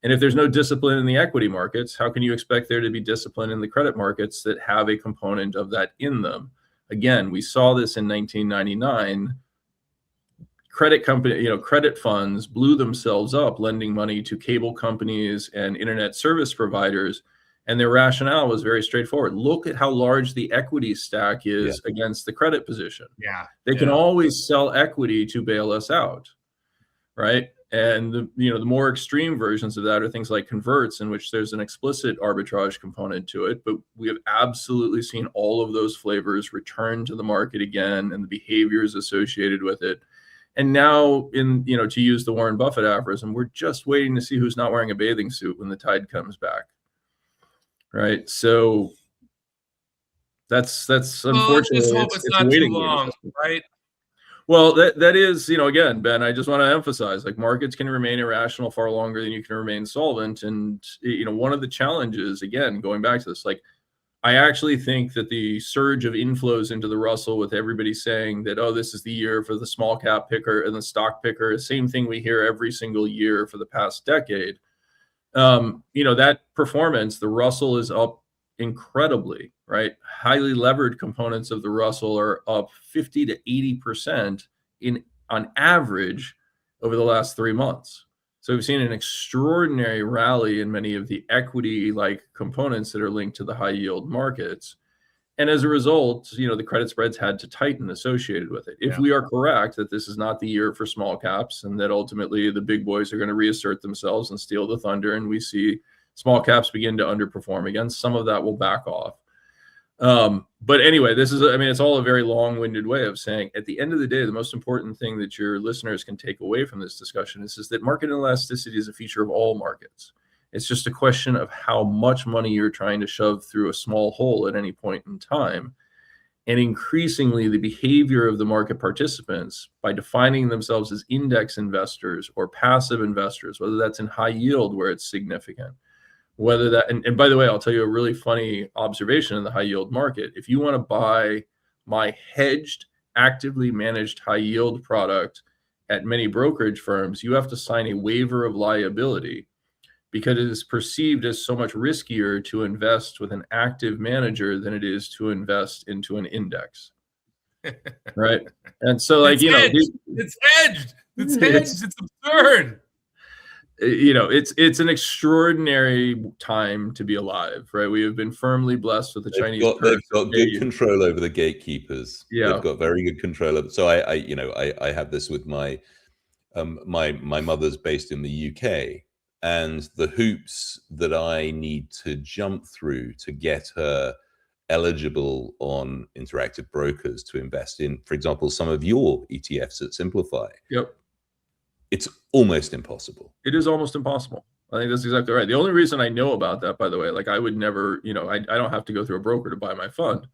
And if there's no discipline in the equity markets, how can you expect there to be discipline in the credit markets that have a component of that in them? Again, we saw this in 1999. Credit funds blew themselves up lending money to cable companies and internet service providers, and their rationale was very straightforward. Look at how large the equity stack is against the credit position. They can always sell equity to bail us out, right? And the more extreme versions of that are things like converts, in which there's an explicit arbitrage component to it. But we have absolutely seen all of those flavors return to the market again, and the behaviors associated with it. And now, to use the Warren Buffett aphorism, we're just waiting to see who's not wearing a bathing suit when the tide comes back, right? So that's unfortunate. Just hope it's not too long, right? Well, that is, again, Ben, I just want to emphasize, like, markets can remain irrational far longer than you can remain solvent. And, one of the challenges, again, going back to this, like, I actually think that the surge of inflows into the Russell, with everybody saying that, this is the year for the small cap picker and the stock picker, same thing we hear every single year for the past decade. That performance, the Russell is up incredibly, right? Highly levered components of the Russell are up 50 to 80% on average over the last 3 months. So we've seen an extraordinary rally in many of the equity-like components that are linked to the high yield markets. And as a result, the credit spreads had to tighten associated with it. If we are correct that this is not the year for small caps, and that ultimately the big boys are going to reassert themselves and steal the thunder, and we see small caps begin to underperform again, some of that will back off. But anyway, it's all a very long-winded way of saying, at the end of the day, the most important thing that your listeners can take away from this discussion is that market inelasticity is a feature of all markets. It's just a question of how much money you're trying to shove through a small hole at any point in time. And increasingly, the behavior of the market participants, by defining themselves as index investors or passive investors, whether that's in high yield where it's significant, whether that, and by the way, I'll tell you a really funny observation in the high yield market. If you want to buy my hedged, actively managed high yield product at many brokerage firms, you have to sign a waiver of liability, because it is perceived as so much riskier to invest with an active manager than it is to invest into an index. Right. And so, like, it's hedged. It's absurd. It's an extraordinary time to be alive, right? We have been firmly blessed with the Chinese. They've got good control over the gatekeepers. Yeah, they've got very good control over. So I have this with my my mother's based in the UK, and the hoops that I need to jump through to get her eligible on Interactive Brokers to invest in, for example, some of your ETFs at Simplify. Yep. It's almost impossible. It is almost impossible. I think that's exactly right. The only reason I know about that, by the way, like I would never, I don't have to go through a broker to buy my fund.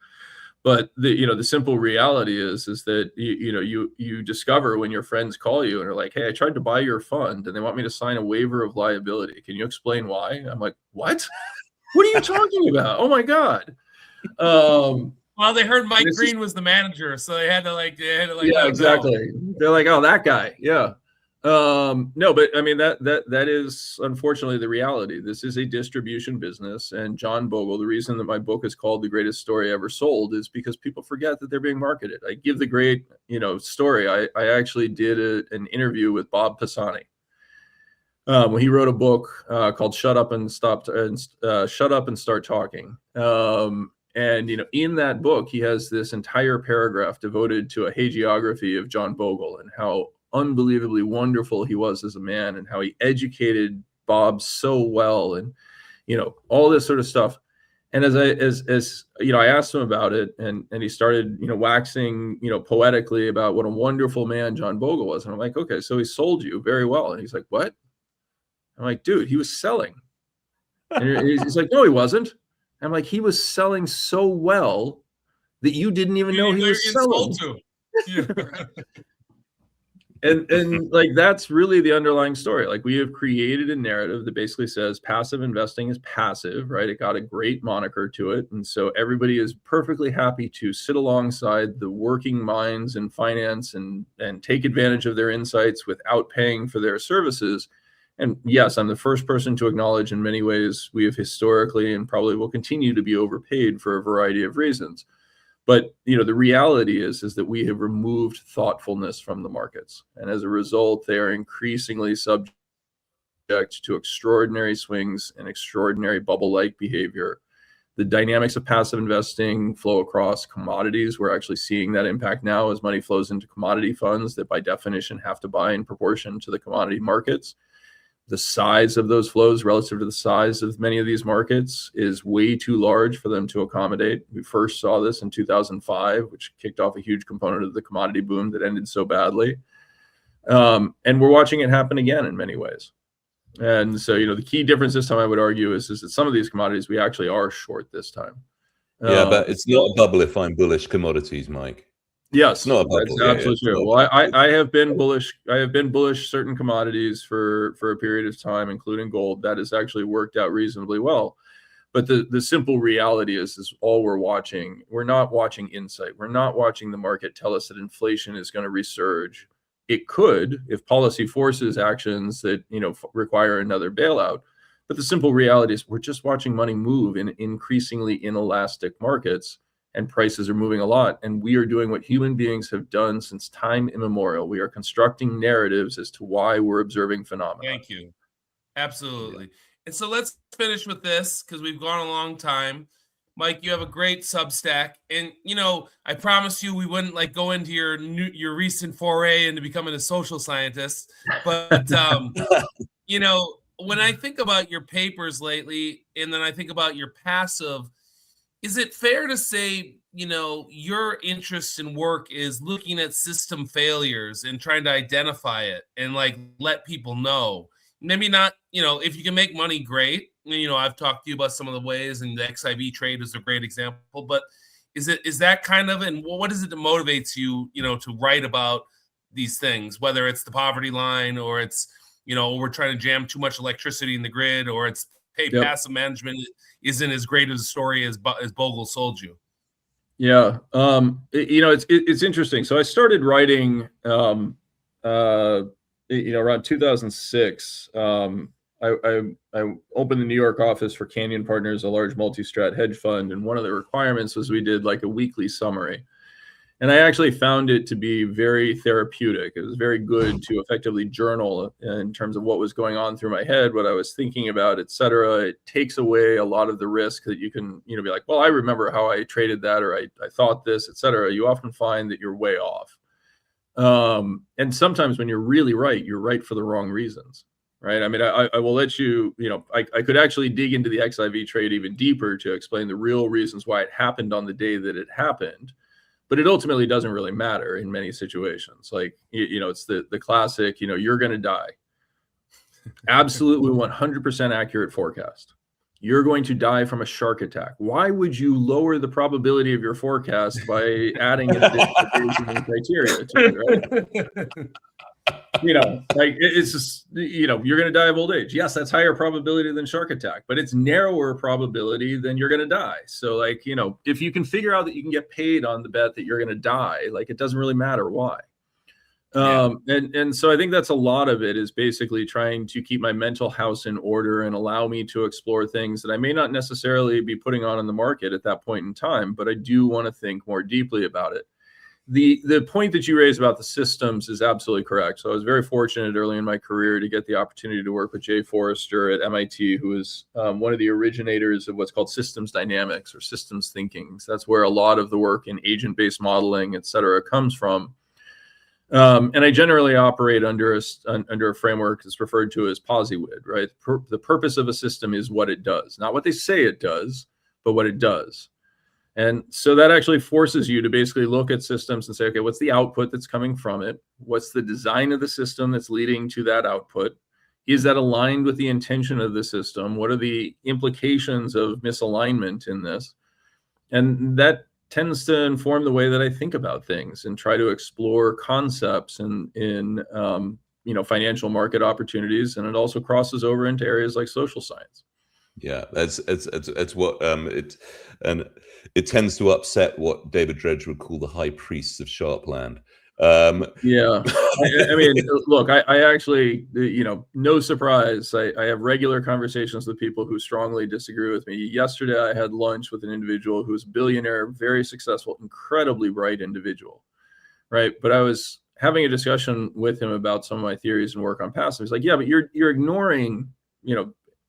But the simple reality is that you discover when your friends call you and are like, hey, I tried to buy your fund and they want me to sign a waiver of liability. Can you explain why? I'm like, what? What are you talking about? Oh my God. Well, they heard Mike Green was the manager, so they had to yeah, exactly. They're like, oh, that guy. Yeah. No, but I mean, that is unfortunately the reality. This is a distribution business, and John Bogle, the reason that my book is called The Greatest Story Ever Sold is because people forget that they're being marketed. I give the great, story. I actually did an interview with Bob Pisani. He wrote a book called Shut Up and Start Talking. And in that book, he has this entire paragraph devoted to a hagiography of John Bogle and how unbelievably wonderful he was as a man, and how he educated Bob so well, and all this sort of stuff. And as I asked him about it, and he started waxing poetically about what a wonderful man John Bogle was, and I'm like, okay, so he sold you very well. And he's like, what? I'm like, dude, he was selling. And he's like, no, he wasn't. I'm like, he was selling so well that you didn't even know he was selling. And like, that's really the underlying story. Like, we have created a narrative that basically says passive investing is passive, right? It got a great moniker to it. And so everybody is perfectly happy to sit alongside the working minds in finance and take advantage of their insights without paying for their services. And yes, I'm the first person to acknowledge in many ways we have historically and probably will continue to be overpaid for a variety of reasons. But the reality is that we have removed thoughtfulness from the markets, and as a result, they are increasingly subject to extraordinary swings and extraordinary bubble-like behavior. The dynamics of passive investing flow across commodities. We're actually seeing that impact now as money flows into commodity funds that, by definition, have to buy in proportion to the commodity markets. The size of those flows relative to the size of many of these markets is way too large for them to accommodate. We first saw this in 2005, which kicked off a huge component of the commodity boom that ended so badly. And we're watching it happen again in many ways. And so, the key difference this time, I would argue, is that some of these commodities we actually are short this time. Yeah, but it's not a bubble if I'm bullish commodities, Mike. Yes, not a bubble. That's absolutely true. Well, I have been bullish. I have been bullish certain commodities for a period of time, including gold. That has actually worked out reasonably well. But the simple reality is all we're watching. We're not watching insight. We're not watching the market tell us that inflation is going to resurge. It could if policy forces actions that require another bailout. But the simple reality is we're just watching money move in increasingly inelastic markets. And prices are moving a lot. And we are doing what human beings have done since time immemorial. We are constructing narratives as to why we're observing phenomena. Thank you. Absolutely. Yeah. And so let's finish with this, because we've gone a long time. Mike, you have a great Substack. And, I promised you we wouldn't go into your recent foray into becoming a social scientist. But, when I think about your papers lately, and then I think about your passive, is it fair to say, your interest in work is looking at system failures and trying to identify it and let people know? maybe not, if you can make money, great. I've talked to you about some of the ways, and the XIV trade is a great example, but is that kind of, and what is it that motivates you, to write about these things, whether it's the poverty line, or it's, we're trying to jam too much electricity in the grid, or it's, hey, passive management isn't as great as a story as Bogle sold you. Yeah. It's interesting. So I started writing, around 2006. I opened the New York office for Canyon Partners, a large multi-strat hedge fund. And one of the requirements was we did like a weekly summary. And I actually found it to be very therapeutic. It was very good to effectively journal in terms of what was going on through my head, what I was thinking about, et cetera. It takes away a lot of the risk that you can, be like, well, I remember how I traded that, or I thought this, et cetera. You often find that you're way off. And sometimes when you're really right, you're right for the wrong reasons, right? I mean, I will let you, I could actually dig into the XIV trade even deeper to explain the real reasons why it happened on the day that it happened. But it ultimately doesn't really matter in many situations. Like, it's the classic, you're going to die. Absolutely 100% accurate forecast. You're going to die from a shark attack. Why would you lower the probability of your forecast by adding an additional criteria to it, right? It's just, you're going to die of old age. Yes, that's higher probability than shark attack, but it's narrower probability than you're going to die. So if you can figure out that you can get paid on the bet that you're going to die, it doesn't really matter why. And so I think that's a lot of it, is basically trying to keep my mental house in order and allow me to explore things that I may not necessarily be putting on in the market at that point in time, but I do want to think more deeply about it. The point that you raised about the systems is absolutely correct. So I was very fortunate early in my career to get the opportunity to work with Jay Forrester at MIT, who is one of the originators of what's called systems dynamics or systems thinking. So that's where a lot of the work in agent-based modeling, et cetera, comes from. And I generally operate under a framework that's referred to as POSIWID, right? The purpose of a system is what it does, not what they say it does, but what it does. And so that actually forces you to basically look at systems and say, okay, what's the output that's coming from it? What's the design of the system that's leading to that output? Is that aligned with the intention of the system? What are the implications of misalignment in this? And that tends to inform the way that I think about things and try to explore concepts in financial market opportunities. And it also crosses over into areas like social science. Yeah, it's what it tends to upset what David Dredge would call the high priests of Sharpland. Yeah, I mean, look, I actually, no surprise, I have regular conversations with people who strongly disagree with me. Yesterday, I had lunch with an individual who's a billionaire, very successful, incredibly bright individual, right? But I was having a discussion with him about some of my theories and work on passive. He's like, yeah, but you're ignoring,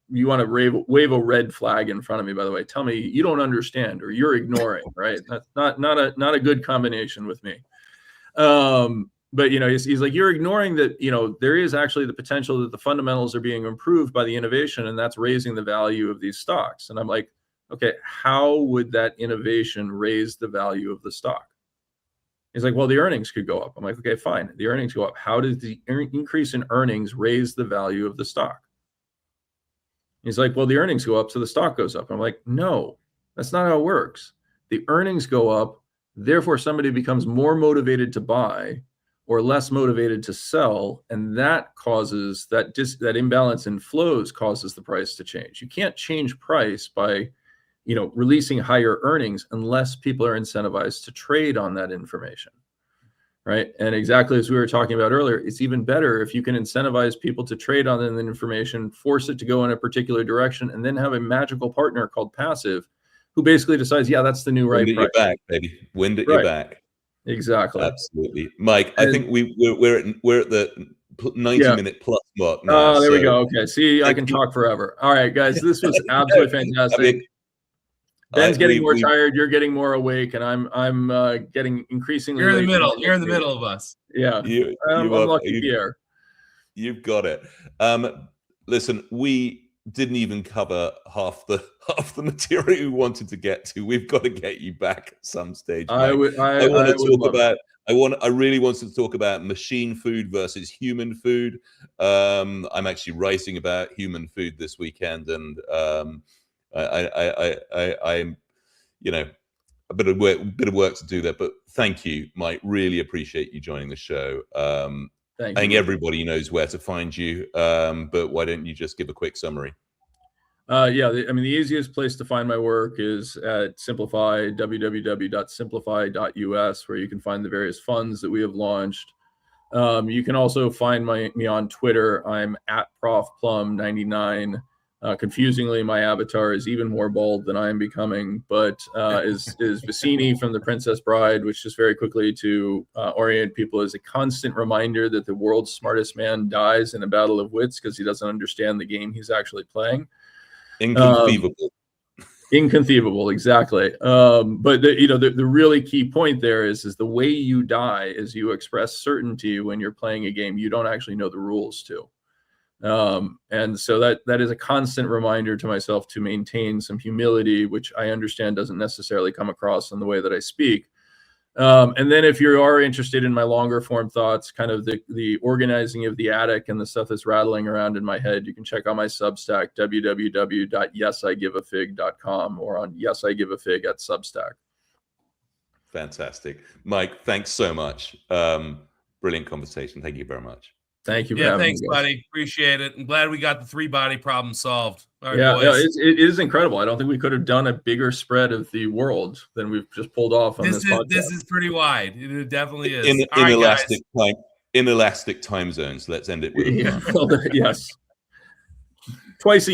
you want to wave a red flag in front of me, by the way. Tell me you don't understand, or you're ignoring, right? That's not a good combination with me. But he's like, you're ignoring that, there is actually the potential that the fundamentals are being improved by the innovation, and that's raising the value of these stocks. And I'm like, okay, how would that innovation raise the value of the stock? He's like, well, the earnings could go up. I'm like, okay, fine. The earnings go up. How does the increase in earnings raise the value of the stock? He's like, well, the earnings go up, so the stock goes up. I'm like, no, that's not how it works. The earnings go up, therefore somebody becomes more motivated to buy or less motivated to sell, and that causes that imbalance in flows causes the price to change. You can't change price by, releasing higher earnings unless people are incentivized to trade on that information. Right. And exactly as we were talking about earlier, it's even better if you can incentivize people to trade on the information, force it to go in a particular direction, and then have a magical partner called passive who basically decides, yeah, that's the new right price. Wind at your back, baby. Wind at your back. Exactly. Absolutely. Mike, I think we're at the 90-minute plus mark now. Oh, there we go. Okay. See, I can talk forever. All right, guys, this was absolutely fantastic. Ben's getting more tired. You're getting more awake, and I'm getting increasingly. You're in the middle. You're in the middle of us. Yeah, I'm lucky, Pierre. You've got it. Listen, we didn't even cover half the material we wanted to get to. We've got to get you back at some stage, Mike. I want to talk about. I really wanted to talk about machine food versus human food. I'm actually writing about human food this weekend, and I'm, you know, a bit of work to do there. But thank you, Mike. Really appreciate you joining the show. I think everybody knows where to find you, but why don't you just give a quick summary? Yeah, I mean, the easiest place to find my work is at Simplify, www.simplify.us, where you can find the various funds that we have launched. You can also find me on Twitter. I'm at ProfPlum99. Confusingly, my avatar is even more bold than I am becoming, but is Vicini from The Princess Bride, which just very quickly to orient people as a constant reminder that the world's smartest man dies in a battle of wits because he doesn't understand the game he's actually playing. Inconceivable. Inconceivable, exactly. But the really key point there is the way you die is you express certainty when you're playing a game you don't actually know the rules to. And so that is a constant reminder to myself to maintain some humility, which I understand doesn't necessarily come across in the way that I speak. And then if you are interested in my longer form thoughts, kind of the organizing of the attic and the stuff that's rattling around in my head, you can check out my Substack, www.yesIgiveafig.com, or on yesIgiveafig at Substack. Fantastic. Mike, thanks so much. Brilliant conversation. Thank you very much. Thank you for having me. Thanks, buddy. Appreciate it. I'm glad we got the 3-body problem solved. All right, yeah, boys. it is incredible. I don't think we could have done a bigger spread of the world than we've just pulled off on this podcast. This is pretty wide. It definitely is. Inelastic time zones. Let's end it with a yes. Twice a year.